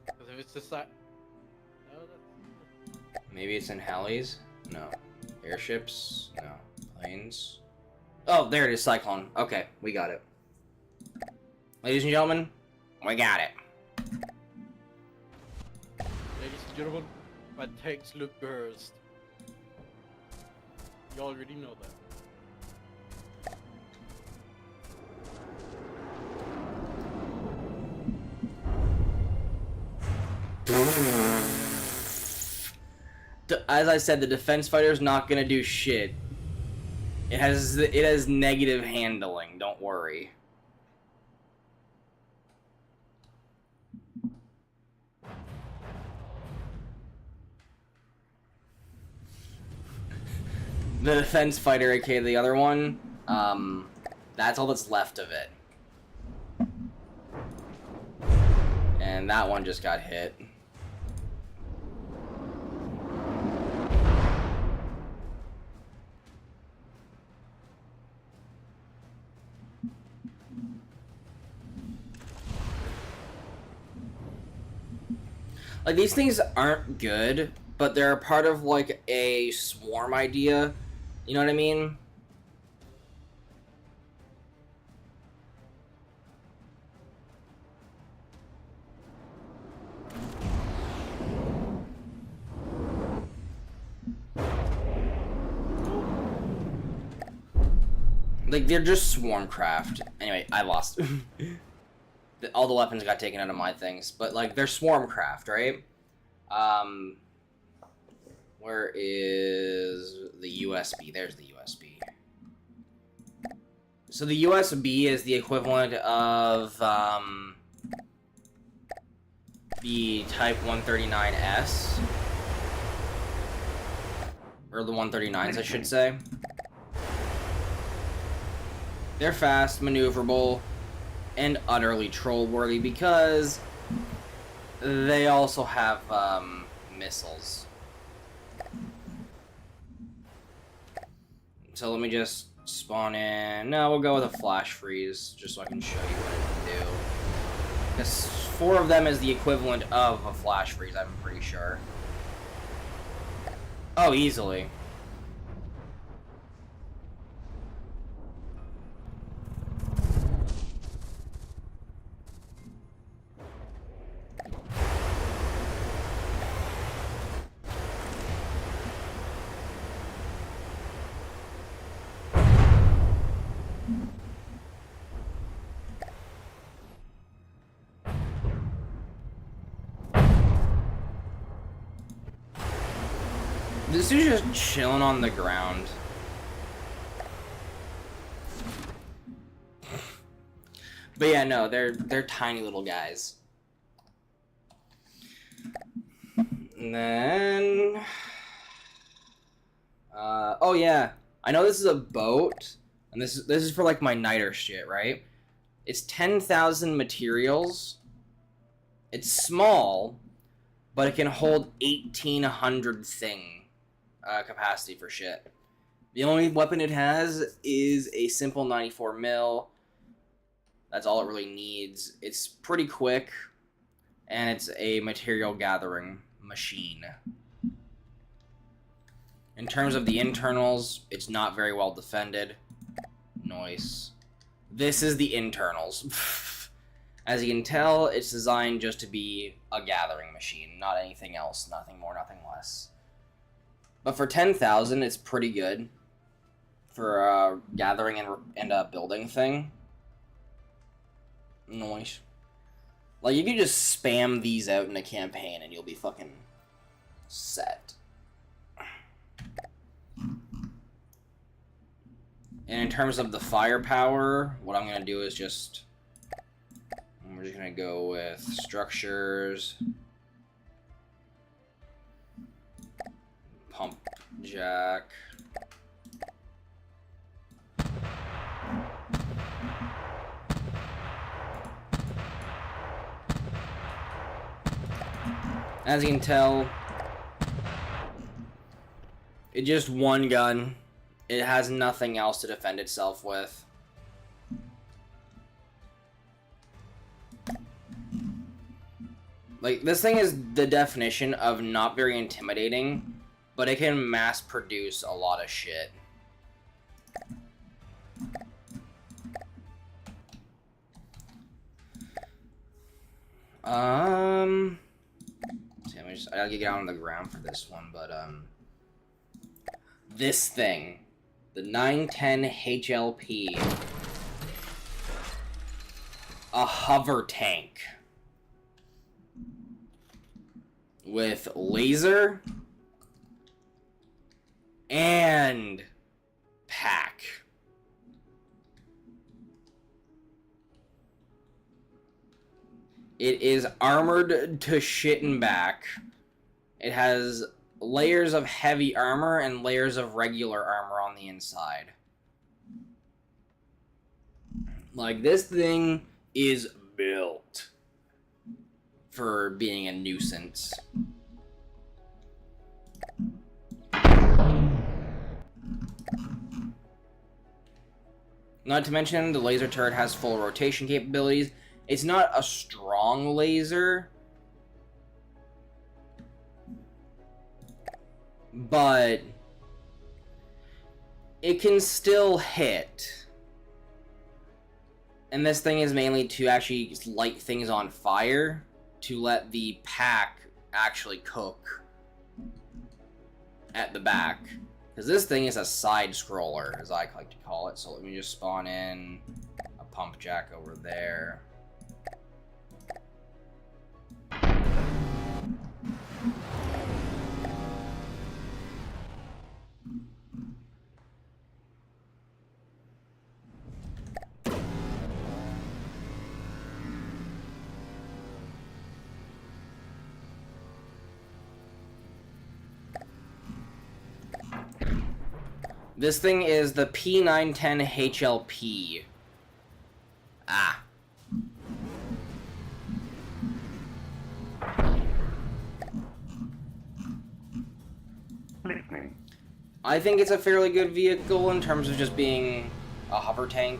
Because if it's the side. No, that's. Maybe it's in helis? No. Airships? No. Planes? Oh, there it is, Cyclone. Okay, we got it. Ladies and gentlemen, we got it. Ladies and gentlemen, my tanks look burst. You already know that. As I said, the defense fighter's not gonna do shit. It has negative handling, don't worry. The defense fighter, aka the other one, that's all that's left of it. And that one just got hit. Like, these things aren't good, but they're a part of, like, a swarm idea. You know what I mean? Like, they're just swarm craft. Anyway, I lost. All the weapons got taken out of my things, but like they're swarm craft, right? Where is the USB? There's the USB. So the USB is the equivalent of the Type 139S. or the 139s, I should say. They're fast, maneuverable, and utterly troll-worthy because they also have missiles. So let me just spawn in. No, we'll go with a flash freeze, just so I can show you what it can do. Because 4 of them is the equivalent of a flash freeze, I'm pretty sure. Oh, easily. This dude's just chilling on the ground. But yeah, no, they're tiny little guys. And then oh yeah, I know this is a boat, and this is for like my niter shit, right? It's 10,000 materials. It's small, but it can hold 1,800 thing capacity for shit. The only weapon it has is a simple 94 mil. That's all it really needs. It's pretty quick, and it's a material gathering machine. In terms of the internals, it's not very well defended. Noise. This is the internals. As you can tell, it's designed just to be a gathering machine, not anything else, nothing more, nothing less. But for 10,000, it's pretty good for gathering and building thing. Noise. Like, you can just spam these out in a campaign and you'll be fucking set. And in terms of the firepower, what I'm going to do is just... We're just going to go with structures... Pump jack. As you can tell, it's just one gun. It has nothing else to defend itself with. Like, this thing is the definition of not very intimidating, but it can mass produce a lot of shit. See, I gotta get on the ground for this one, but this thing, the 910 HLP, a hover tank with laser and pack. It is armored to shit and back. It has layers of heavy armor and layers of regular armor on the inside. Like, this thing is built for being a nuisance. Not to mention, the laser turret has full rotation capabilities. It's not a strong laser, but it can still hit. And this thing is mainly to actually light things on fire, to let the pack actually cook at the back. Because this thing is a side-scroller, as I like to call it. So let me just spawn in a pump jack over there. This thing is the P910 HLP. Ah. Listening. I think it's a fairly good vehicle in terms of just being a hover tank.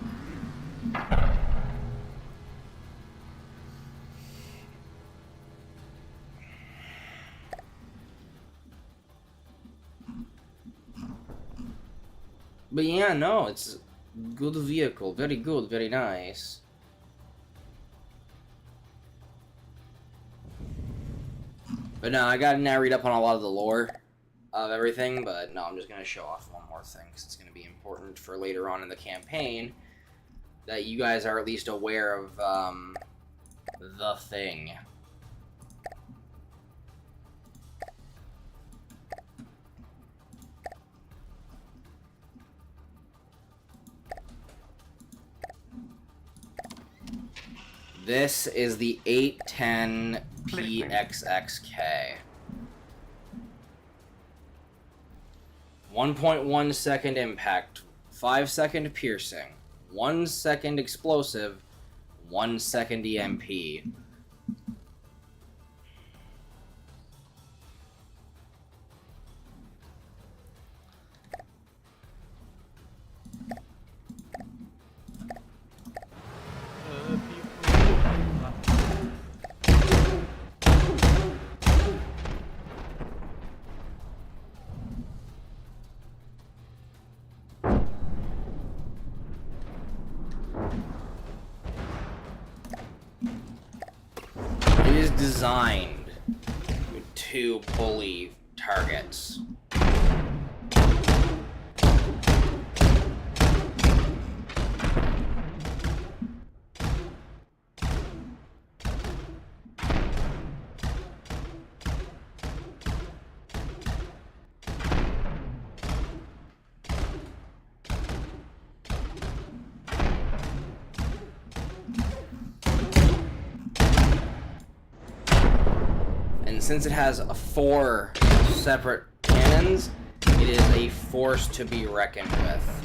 But yeah, no, it's a good vehicle. Very good, very nice. But no, I gotta now read up on a lot of the lore of everything, but no, I'm just gonna show off one more thing, because it's gonna be important for later on in the campaign, that you guys are at least aware of, the thing. This is the 810 PXXK. 1.1 second impact, 5 second piercing, 1 second explosive, 1 second EMP. It is designed to bully targets. And since it has 4 separate cannons, it is a force to be reckoned with.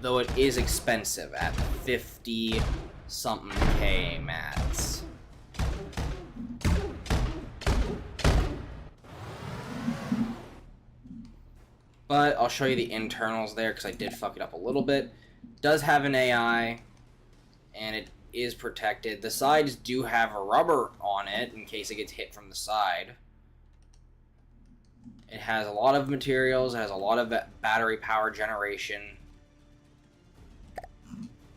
Though it is expensive at 50-something K mats. But I'll show you the internals there, because I did fuck it up a little bit. It does have an AI, and it is protected. The sides do have a rubber on it in case it gets hit from the side. It has a lot of materials, it has a lot of battery power generation.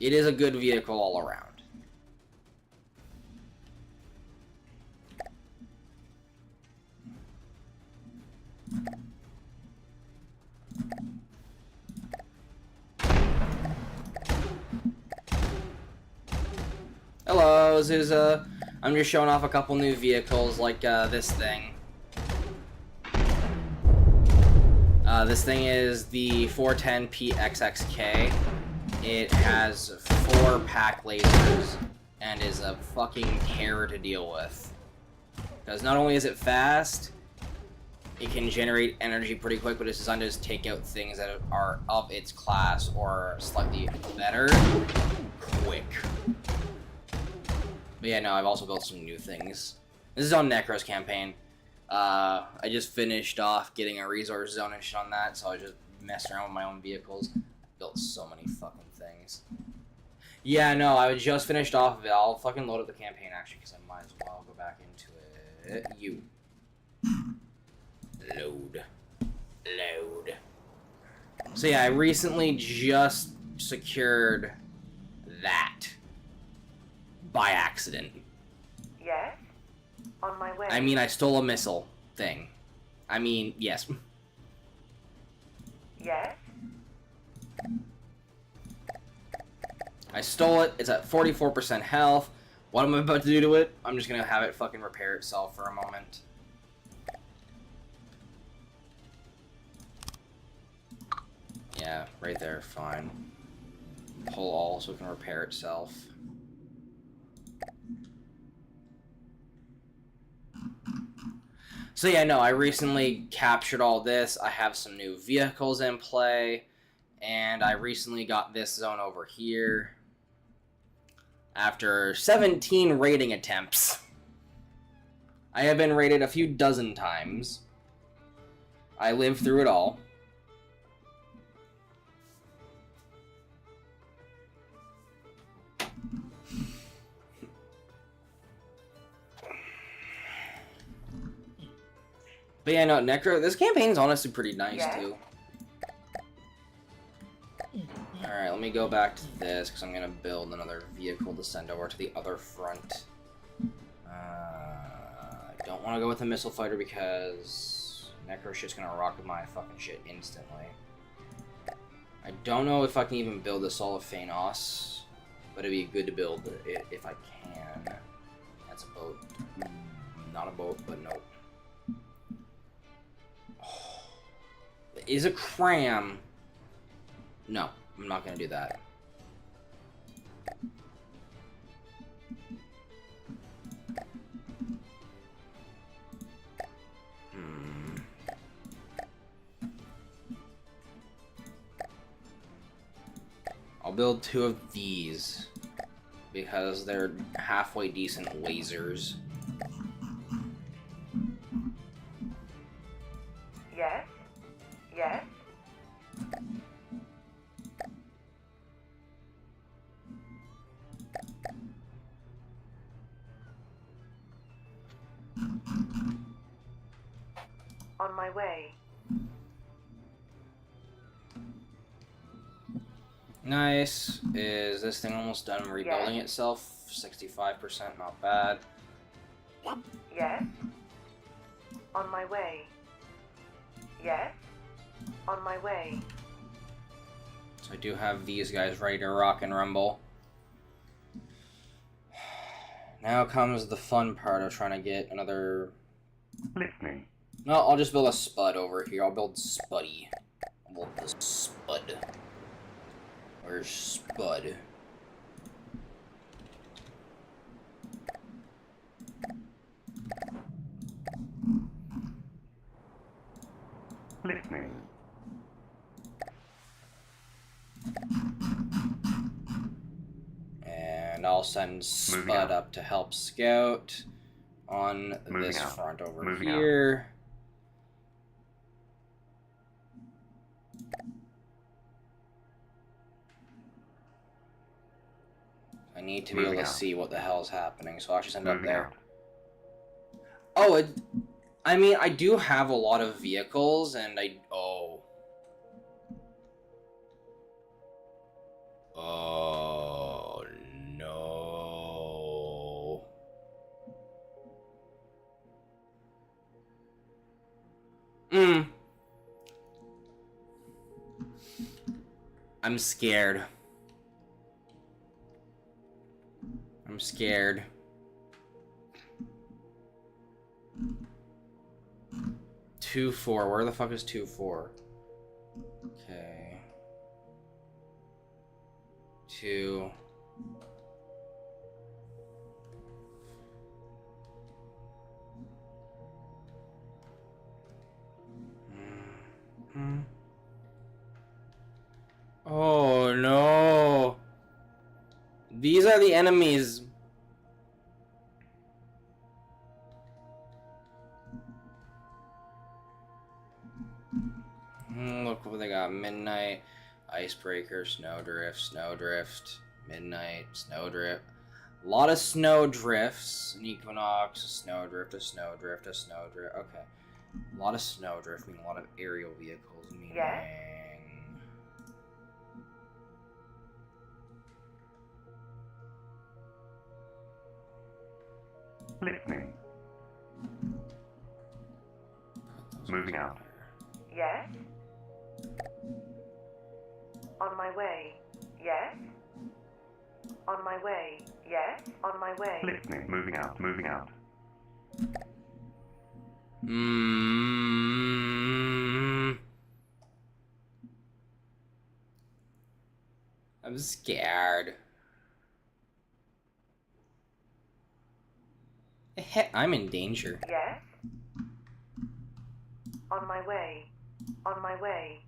It is a good vehicle all around. Hello, this is I'm just showing off a couple new vehicles like this thing. This thing is the 410 PXXK. It has 4 pack lasers and is a fucking terror to deal with. Because not only is it fast, it can generate energy pretty quick, but it's designed to just take out things that are of its class or slightly better quick. But yeah, no, I've also built some new things. This is on Necro's campaign. I just finished off getting a resource zone and shit on that, so I just messed around with my own vehicles. Built so many fucking things. Yeah, no, I just finished off of it. I'll fucking load up the campaign, actually, because I might as well go back into it. You. Load. Load. So yeah, I recently just secured that. By accident. Yes? On my way. I mean, I stole a missile thing. I mean, yes. Yes? I stole it. It's at 44% health. What am I about to do to it? I'm just gonna have it fucking repair itself for a moment. Yeah, right there, fine. Pull all so it can repair itself. So yeah, no, I recently captured all this. I have some new vehicles in play. And I recently got this zone over here after 17 raiding attempts. I have been raided a few dozen times. I lived through it all. But yeah, no, Necro, this campaign's honestly pretty nice, too. Alright, let me go back to this, because I'm going to build another vehicle to send over to the other front. I don't want to go with a missile fighter, because Necro shit's going to rock my fucking shit instantly. I don't know if I can even build a Sol of Phanos, but it'd be good to build it if I can. That's a boat. Not a boat, but no. Is a cram. No, I'm not gonna do that. I'll build 2 of these because they're halfway decent lasers. Yes. Yes. On my way. Nice. Is this thing almost done rebuilding itself? 65%, not bad. Yes. On my way. Yes. On my way. So I do have these guys ready to rock and rumble. Now comes the fun part of trying to get another... Listening. No, I'll just build a Spud over here. I'll build Spuddy. I'll build the Spud. Where's Spud? Listening. And I'll send Spud up to help scout on this out. front over Moving here. I need to be able to see what the hell is happening, so I'll actually send it up there. Oh, I mean, I do have a lot of vehicles, and oh, no. I'm scared. I'm scared. Two, 4. Where the fuck is 2, 4? Okay. 2. Oh no. These are the enemies. Look what they got. Midnight, Icebreaker, Snowdrift, Midnight, Snowdrift. A lot of Snowdrifts. An Equinox, a Snowdrift. Okay. A lot of Snowdrift, meaning a lot of aerial vehicles, meaning... Yes. Listening. Moving out. Yes. On my way. Yes. On my way. Yes. On my way. Listening. Moving out. Moving out. I'm scared. I'm in danger. Yes. On my way. On my way.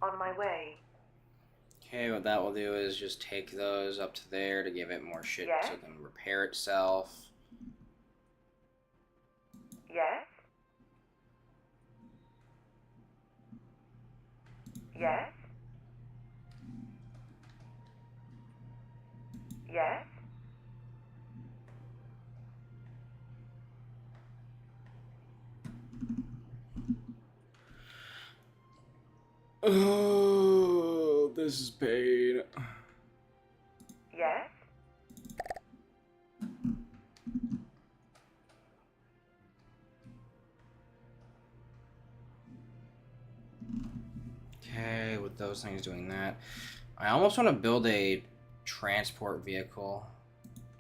On my way. Okay, what that will do is just take those up to there to give it more shit Yes. so it can repair itself. Yes. Yes. Yes. Oh, this is pain. Yes. Okay, with those things doing that. I almost want to build a transport vehicle.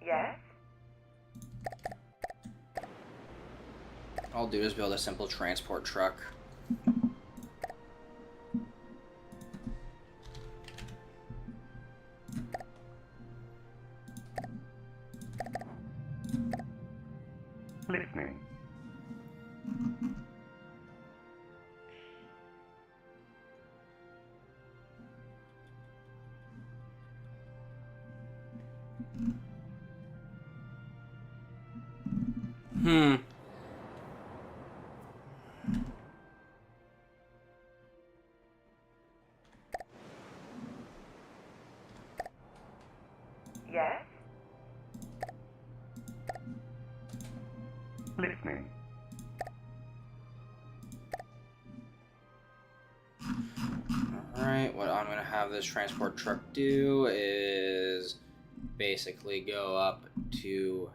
Yes. All I'll do is build a simple transport truck. Listening. Hmm. Yes. Listening. Alright, what I'm going to have this transport truck do is basically go up to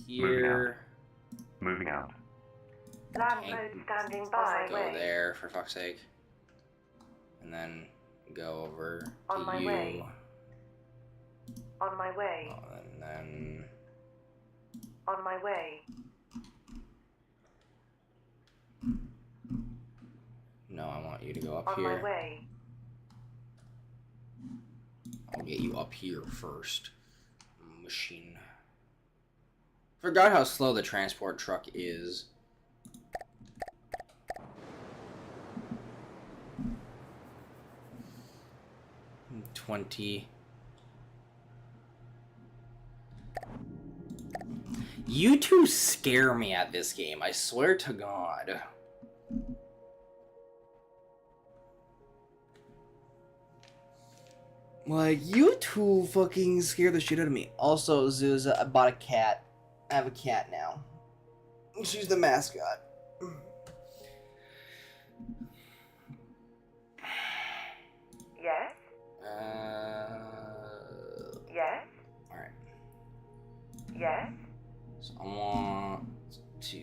here. Moving out. Land Tank mode standing by. go there, for fuck's sake. And then go over On to my you. way. On my way. Oh, and then... On my way. No, I want you to go up On here. my way. I'll get you up here first. Machine. Forgot how slow the transport truck is. $20. You two scare me at this game, I swear to God. Like, you two fucking scare the shit out of me. Also, Zuza, I bought a cat. I have a cat now. She's the mascot. Yes. Yes. Alright. Yes. So I want to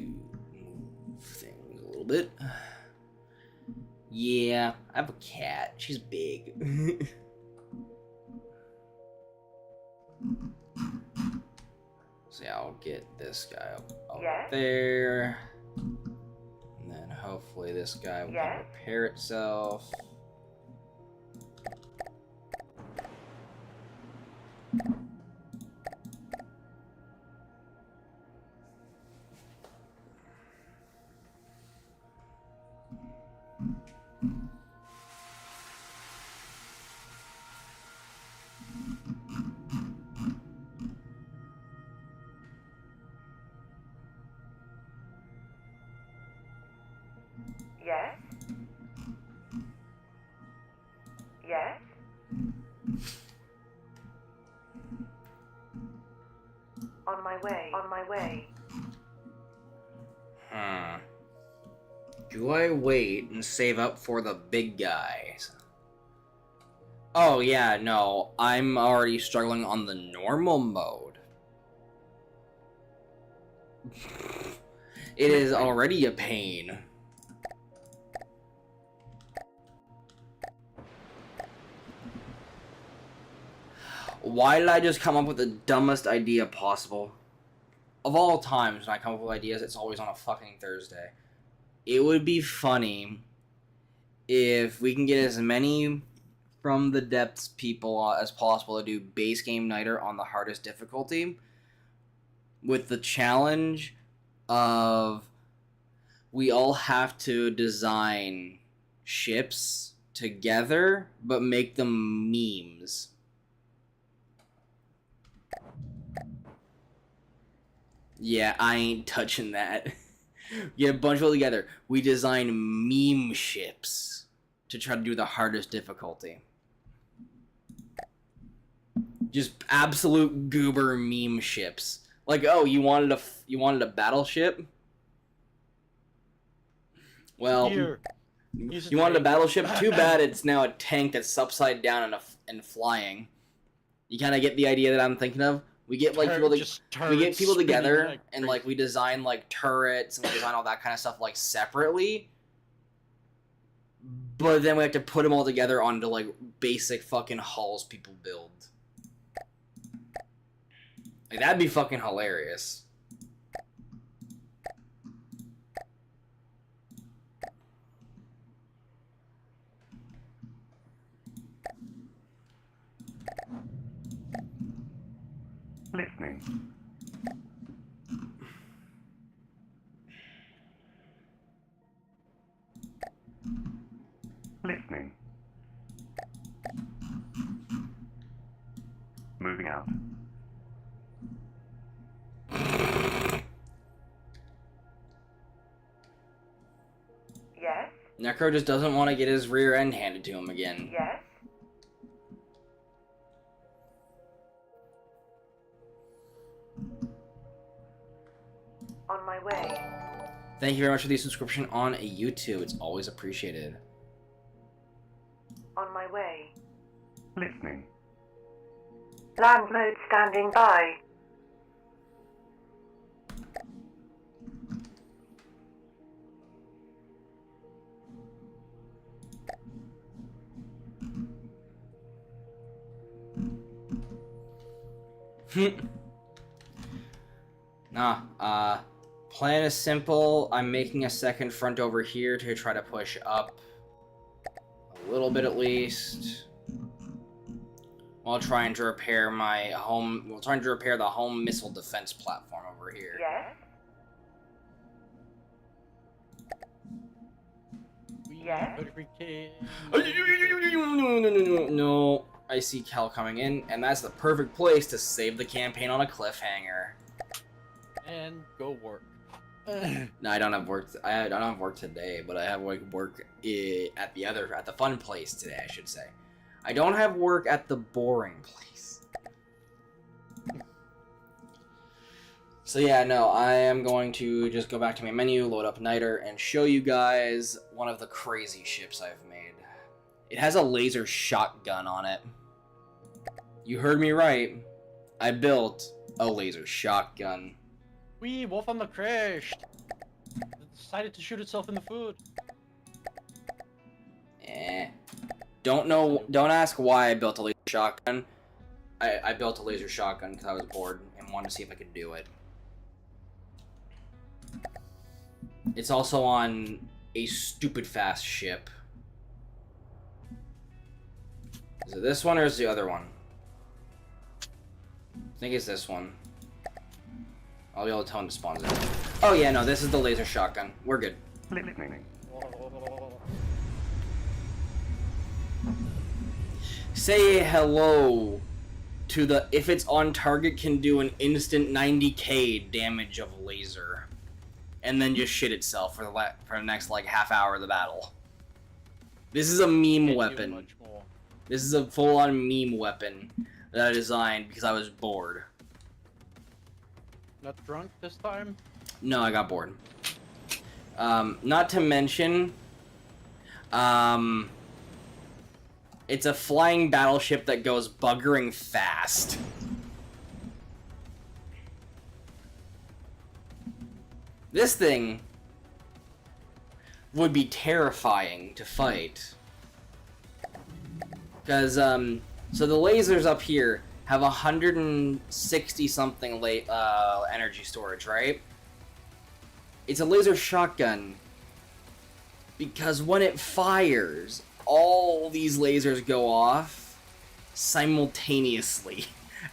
move things a little bit. Yeah, I have a cat. She's big. So yeah, I'll get this guy up Yes. there. And then hopefully this guy will Yes. repair itself. Yes. Yes. On my way. On my way. Do I wait and save up for the big guys? Oh yeah, no, I'm already struggling on the normal mode. It is already a pain. Why did I just come up with the dumbest idea possible? Of all times when I come up with ideas, it's always on a fucking Thursday. It would be funny if we can get as many from the depths people as possible to do base game nighter on the hardest difficulty, with the challenge of we all have to design ships together, but make them memes. Yeah, I ain't touching that. Get a bunch of people together. We design meme ships to try to do the hardest difficulty. Just absolute goober meme ships. Like, oh, you wanted a battleship? Well, Here. you wanted a battleship? Too bad it's now a tank that's upside down and flying. You kind of get the idea that I'm thinking of. We get like people together like and like we design like turrets and we design all that kind of stuff like separately. But then we have to put them all together onto like basic fucking hulls people build. Like that'd be fucking hilarious. Listening. Listening. Moving out. Yes? Necro just doesn't want to get his rear end handed to him again. Yes? On my way. Thank you very much for the subscription on YouTube. It's always appreciated. On my way. Listening. Land mode standing by. Plan is simple. I'm making a second front over here to try to push up a little bit at least. While trying to repair my home, while trying to repair the home missile defense platform over here. Yes? Yes? No, I see Cal coming in, and that's the perfect place to save the campaign on a cliffhanger. And go work. No, I don't have work. I don't have work today, but I have like work at the fun place today, I should say. I don't have work at the boring place. So yeah, no, I am going to just go back to my menu, load up Niter, and show you guys one of the crazy ships I've made. It has a laser shotgun on it. You heard me right. I built a laser shotgun. Wee, wolf on the crashed. It decided to shoot itself in the foot. Don't ask why I built a laser shotgun. I built a laser shotgun because I was bored and wanted to see if I could do it. It's also on a stupid fast ship. Is it this one or is it the other one? I think it's this one. I'll be able to tell him to spawn it. Oh yeah, no, this is the laser shotgun. We're good. Listening. Say hello to the if it's on target can do an instant 90k damage of laser, and then just shit itself for the next like half hour of the battle. This is a meme weapon. This is a full-on meme weapon that I designed because I was bored. Not drunk this time? No, I got bored. Not to mention, it's a flying battleship that goes buggering fast. This thing would be terrifying to fight. Because, so the lasers up here have 160 something energy storage, right? It's a laser shotgun because when it fires, all these lasers go off simultaneously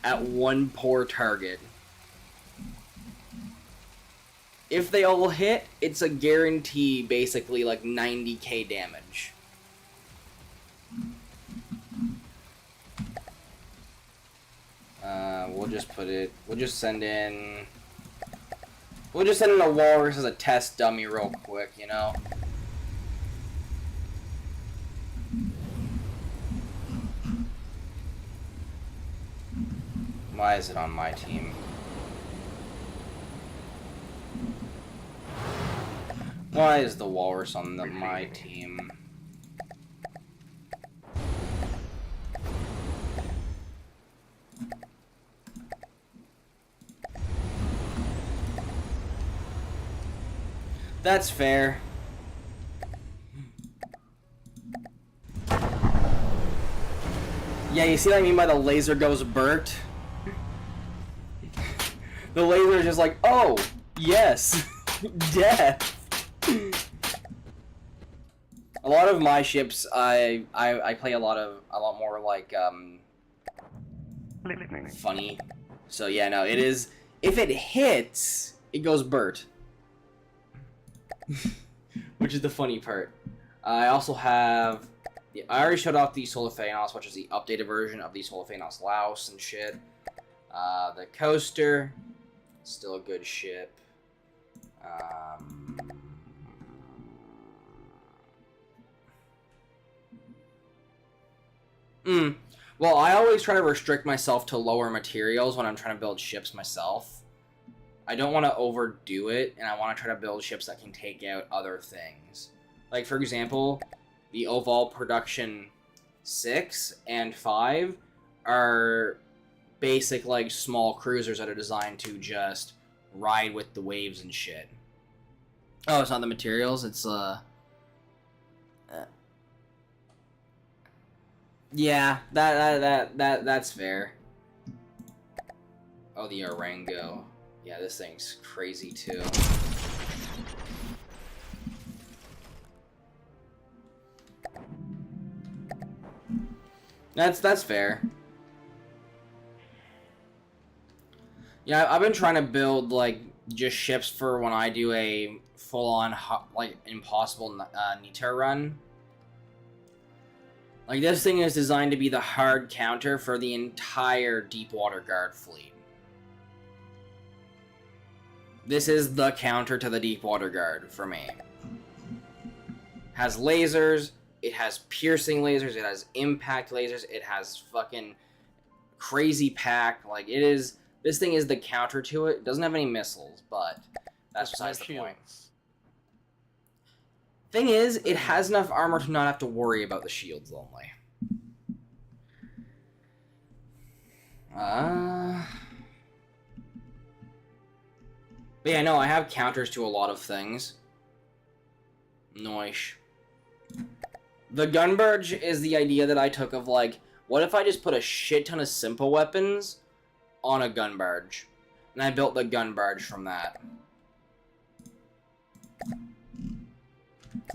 at one poor target. If they all hit, it's a guarantee basically like 90k damage. we'll just put it. We'll just send in. We'll just send in a walrus as a test dummy real quick, you know. Why is it on my team? Why is the walrus on my team? That's fair. Yeah, you see what I mean by the laser goes burnt? The laser is just like, oh, yes, death. A lot of my ships, I play a lot more like Listening. funny. So yeah, no, it is. If it hits, it goes burnt. Which is the funny part. I also have. I already showed off the Solar Phanos, which is the updated version of the Solar Phanos Laos and shit. The coaster, still a good ship. Well, I always try to restrict myself to lower materials when I'm trying to build ships myself. I don't want to overdo it, and I want to try to build ships that can take out other things. Like, for example, the Oval Production 6 and 5 are basic, like, small cruisers that are designed to just ride with the waves and shit. Oh, it's not the materials, it's, yeah, that's fair. Oh, the Orango. Yeah, this thing's crazy too. That's fair. Yeah, I've been trying to build like just ships for when I do a full-on like impossible Nita run. Like, this thing is designed to be the hard counter for the entire Deepwater Guard fleet. This is the counter to the Deepwater Guard for me. Has lasers, it has piercing lasers, it has impact lasers, it has fucking crazy pack. Like, it is... This thing is the counter to it. It doesn't have any missiles, but that's besides the point. Thing is, it has enough armor to not have to worry about the shields only. But yeah, no, I have counters to a lot of things. Noish. The gun barge is the idea that I took of, like, what if I just put a shit ton of simple weapons on a gun barge? And I built the gun barge from that.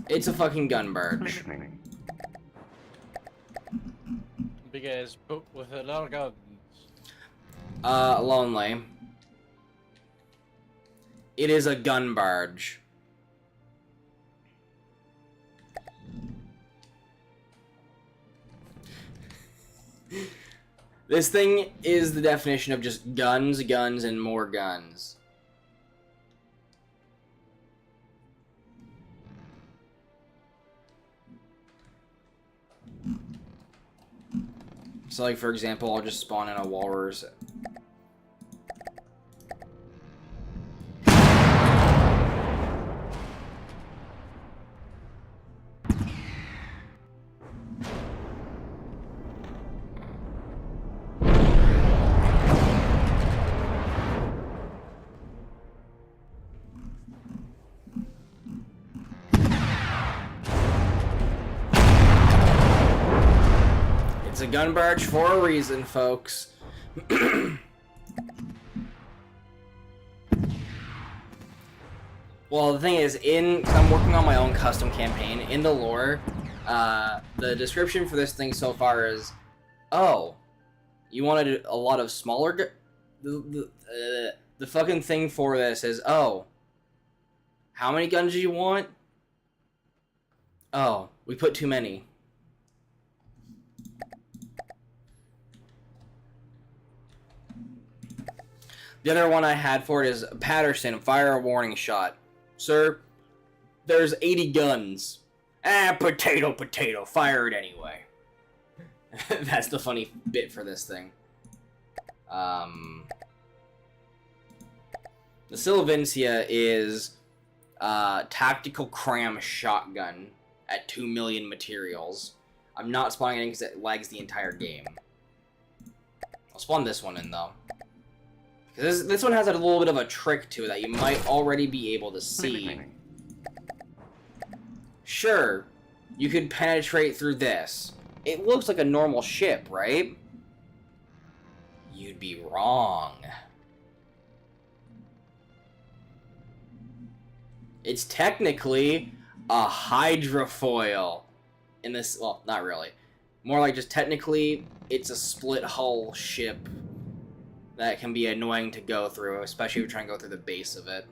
It's a fucking gun barge. Listening. Big ass boat with a lot of guns. Lonely. It is a gun barge. This thing is the definition of just guns, guns, and more guns. So, like, for example, I'll just spawn in a walrus. It's a gun barge for a reason, folks. Well, the thing is, cause I'm working on my own custom campaign, in the lore, the description for this thing so far is, oh, you wanted a lot of smaller the fucking thing for this is, oh, how many guns do you want? Oh, we put too many. The other one I had for it is Patterson, fire a warning shot. Sir, there's 80 guns. Potato, potato, fire it anyway. That's the funny bit for this thing. The Sylvancia is tactical cram shotgun at 2 million materials. I'm not spawning it in because it lags the entire game. I'll spawn this one in though. Because this one has a little bit of a trick to it that you might already be able to see. Sure, you could penetrate through this. It looks like a normal ship, right? You'd be wrong. It's technically a hydrofoil. In this, well, not really. More like just technically, it's a split hull ship that can be annoying to go through, especially if you're trying to go through the base of it.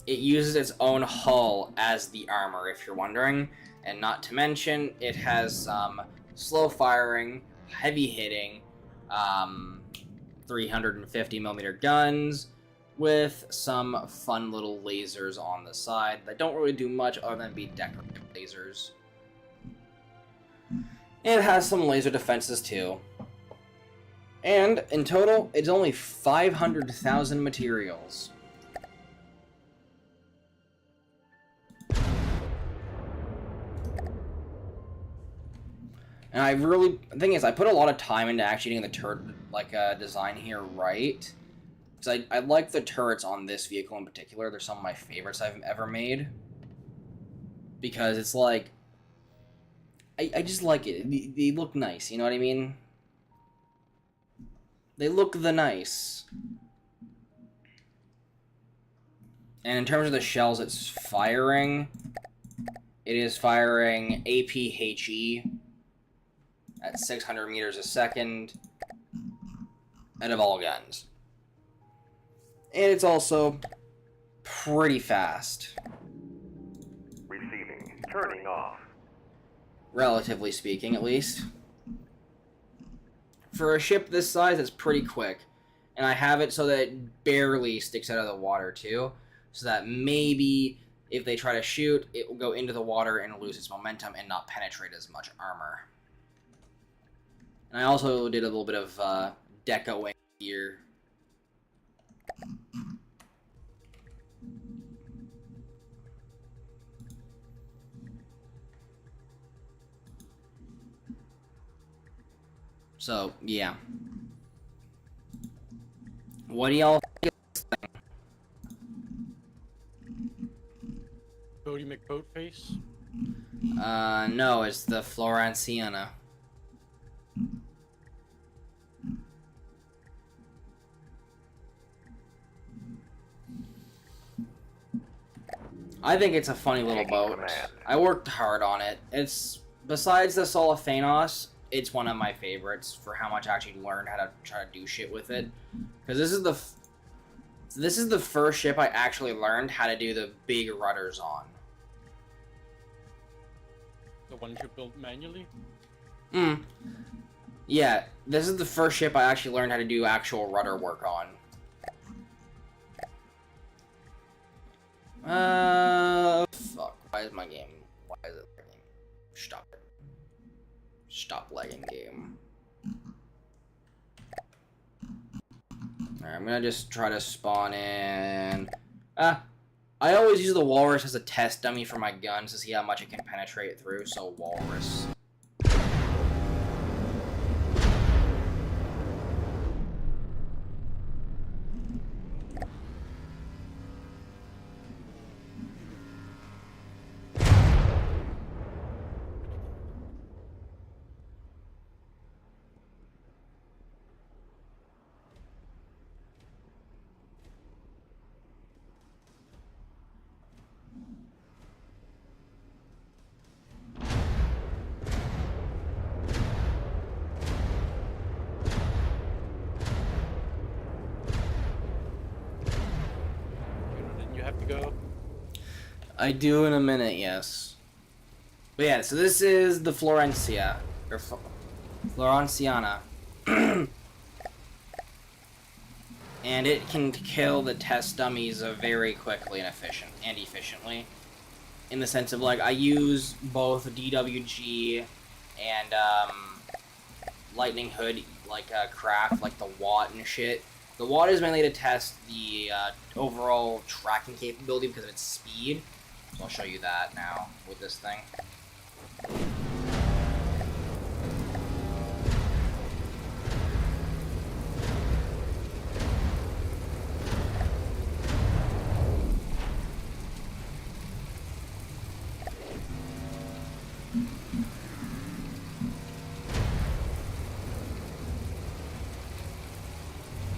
It uses its own hull as the armor, if you're wondering. And not to mention, it has some slow firing, heavy hitting, 350mm guns, with some fun little lasers on the side that don't really do much other than be decorative lasers. And it has some laser defenses too. And in total, it's only 500,000 materials. And the thing is, I put a lot of time into actually getting the turret, design here right. Because I like the turrets on this vehicle in particular. They're some of my favorites I've ever made. Because it's like, I just like it. They look nice, you know what I mean? They look nice. And in terms of the shells it's firing, it is firing APHE at 600 meters a second out of all guns. And it's also pretty fast. Receiving. Turning off. Relatively speaking, at least. For a ship this size, it's pretty quick. And I have it so that it barely sticks out of the water, too. So that maybe if they try to shoot, it will go into the water and lose its momentum and not penetrate as much armor. And I also did a little bit of decoing here. So, yeah. What do y'all think of this thing? Cody McBoatface? No, it's the Florenciana. I think it's a funny little boat. I worked hard on it. It's, besides the Sol of Phanos, it's one of my favorites for how much I actually learned how to try to do shit with it. Because this is the first ship I actually learned how to do the big rudders on. The one you built manually? Yeah, this is the first ship I actually learned how to do actual rudder work on. Fuck. Why is my game... Why is it lagging? Stop it. Stop lagging, game. Alright, I'm gonna just try to spawn in... I always use the Walrus as a test dummy for my guns to see how much it can penetrate through, so Walrus. Go. I do in a minute, yes. But yeah, so this is the Florencia. Or Florenciana. And it can kill the test dummies very quickly and efficiently. In the sense of, like, I use both DWG and Lightning Hood, like, craft, like the Watt and shit. The Watt is mainly to test the overall tracking capability because of its speed. So I'll show you that now with this thing.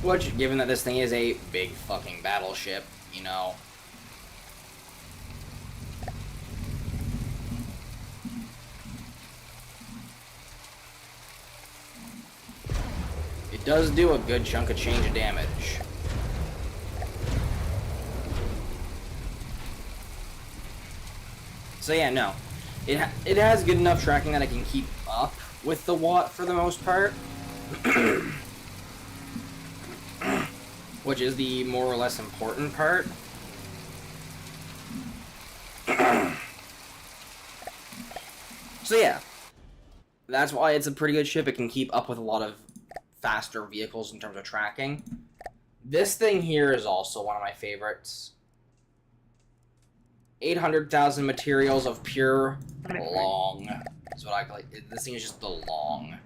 Which, given that this thing is a big fucking battleship, you know. It does do a good chunk of change of damage. So yeah, no. It has good enough tracking that I can keep up with the Watt for the most part. Which is the more or less important part. So yeah, that's why it's a pretty good ship. It can keep up with a lot of faster vehicles in terms of tracking. This thing here is also one of my favorites. 800,000 materials of pure long is what I call it. This thing is just the long.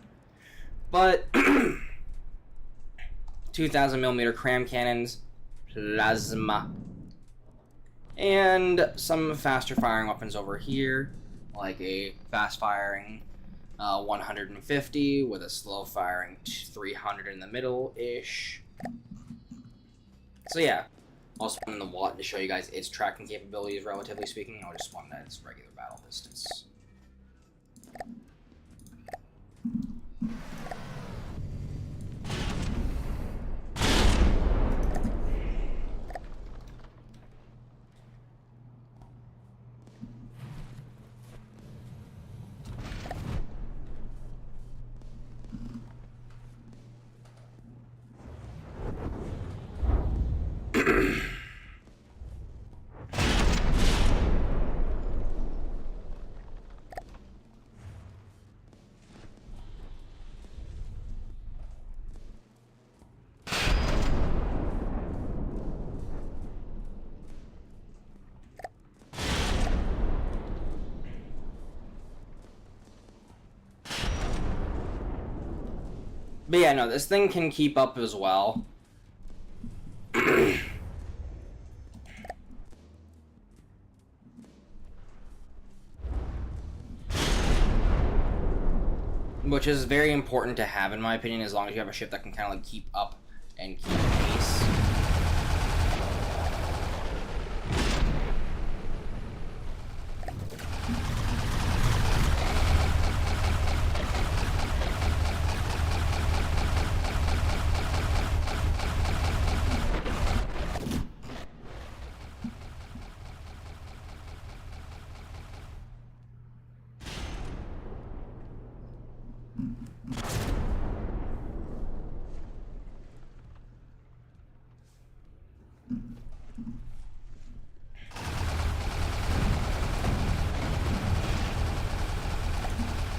But 2,000mm cram cannons, plasma, and some faster firing weapons over here, like a fast firing 150 with a slow firing 300 in the middle-ish. So yeah, also in the Watt to show you guys its tracking capabilities, relatively speaking. I'll just one that it's regular battle distance. But yeah, no, this thing can keep up as well. Which is very important to have, in my opinion, as long as you have a ship that can kind of like keep up and keep pace.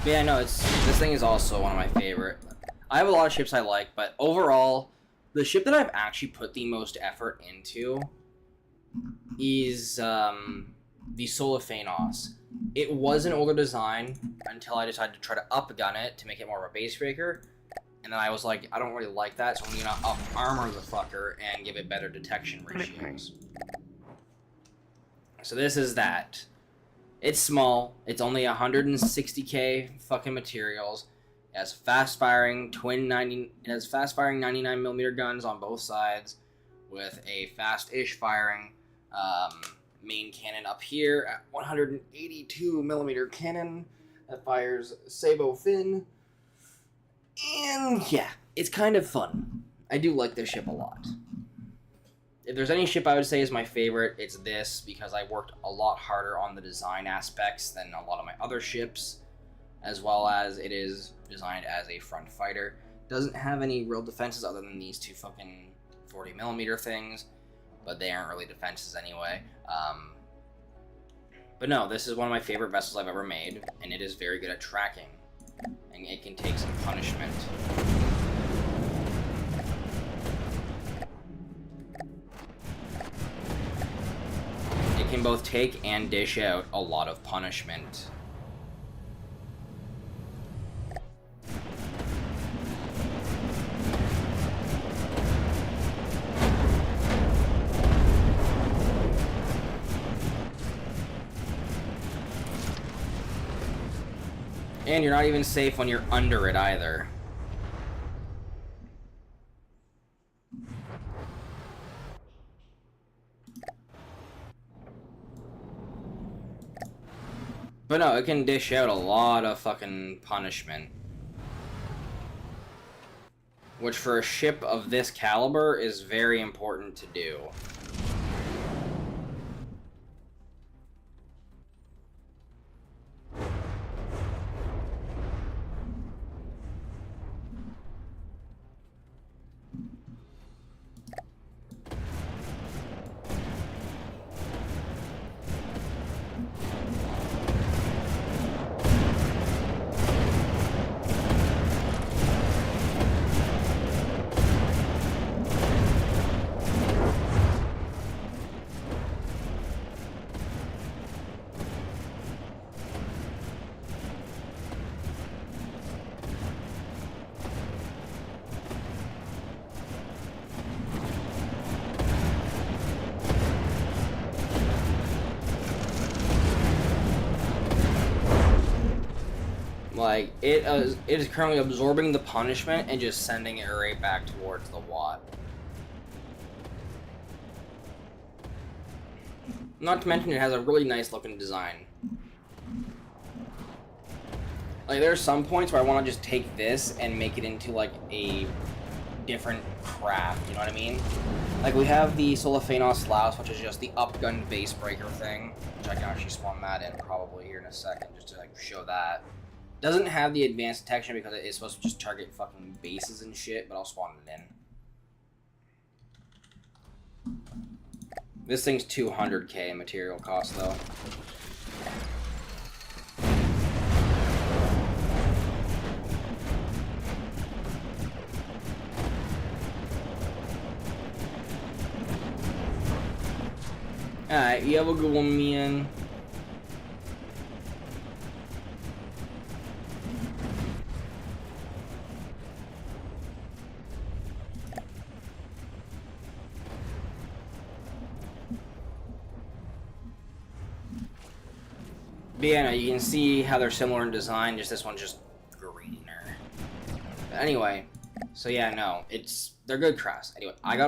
But yeah, no, this thing is also one of my favorite. I have a lot of ships I like, but overall, the ship that I've actually put the most effort into is the Solophanos. It was an older design until I decided to try to upgun it to make it more of a base breaker. And then I was like, I don't really like that, so I'm gonna up armor the fucker and give it better detection ratios. So this is that. It's small. It's only 160k fucking materials. It has fast firing It has fast firing 99mm guns on both sides, with a fast-ish firing main cannon up here at 182mm cannon that fires Sabo Fin. And yeah, it's kind of fun. I do like this ship a lot. If there's any ship I would say is my favorite, it's this, because I worked a lot harder on the design aspects than a lot of my other ships. as well as it is designed as a front fighter. Doesn't have any real defenses other than these two fucking 40mm things, but they aren't really defenses anyway. But no, this is one of my favorite vessels I've ever made, and it is very good at tracking, and it can take some punishment. It can both take and dish out a lot of punishment. And you're not even safe when you're under it either. But no, it can dish out a lot of fucking punishment. Which for a ship of this caliber is very important to do. Like, it is currently absorbing the punishment and just sending it right back towards the Watt. Not to mention it has a really nice looking design. Like, there are some points where I want to just take this and make it into, like, a different craft, you know what I mean? Like, we have the Solophanos Laos, which is just the upgun base breaker thing, which I can actually spawn that in probably here in a second, just to, like, show that. Doesn't have the advanced detection because it's supposed to just target fucking bases and shit, but I'll spawn it in. This thing's 200k material cost, though. Alright, you have a good one, man. But yeah, no, you can see how they're similar in design, just this one's just greener. But anyway, so yeah, no, they're good crafts. Anyway, I got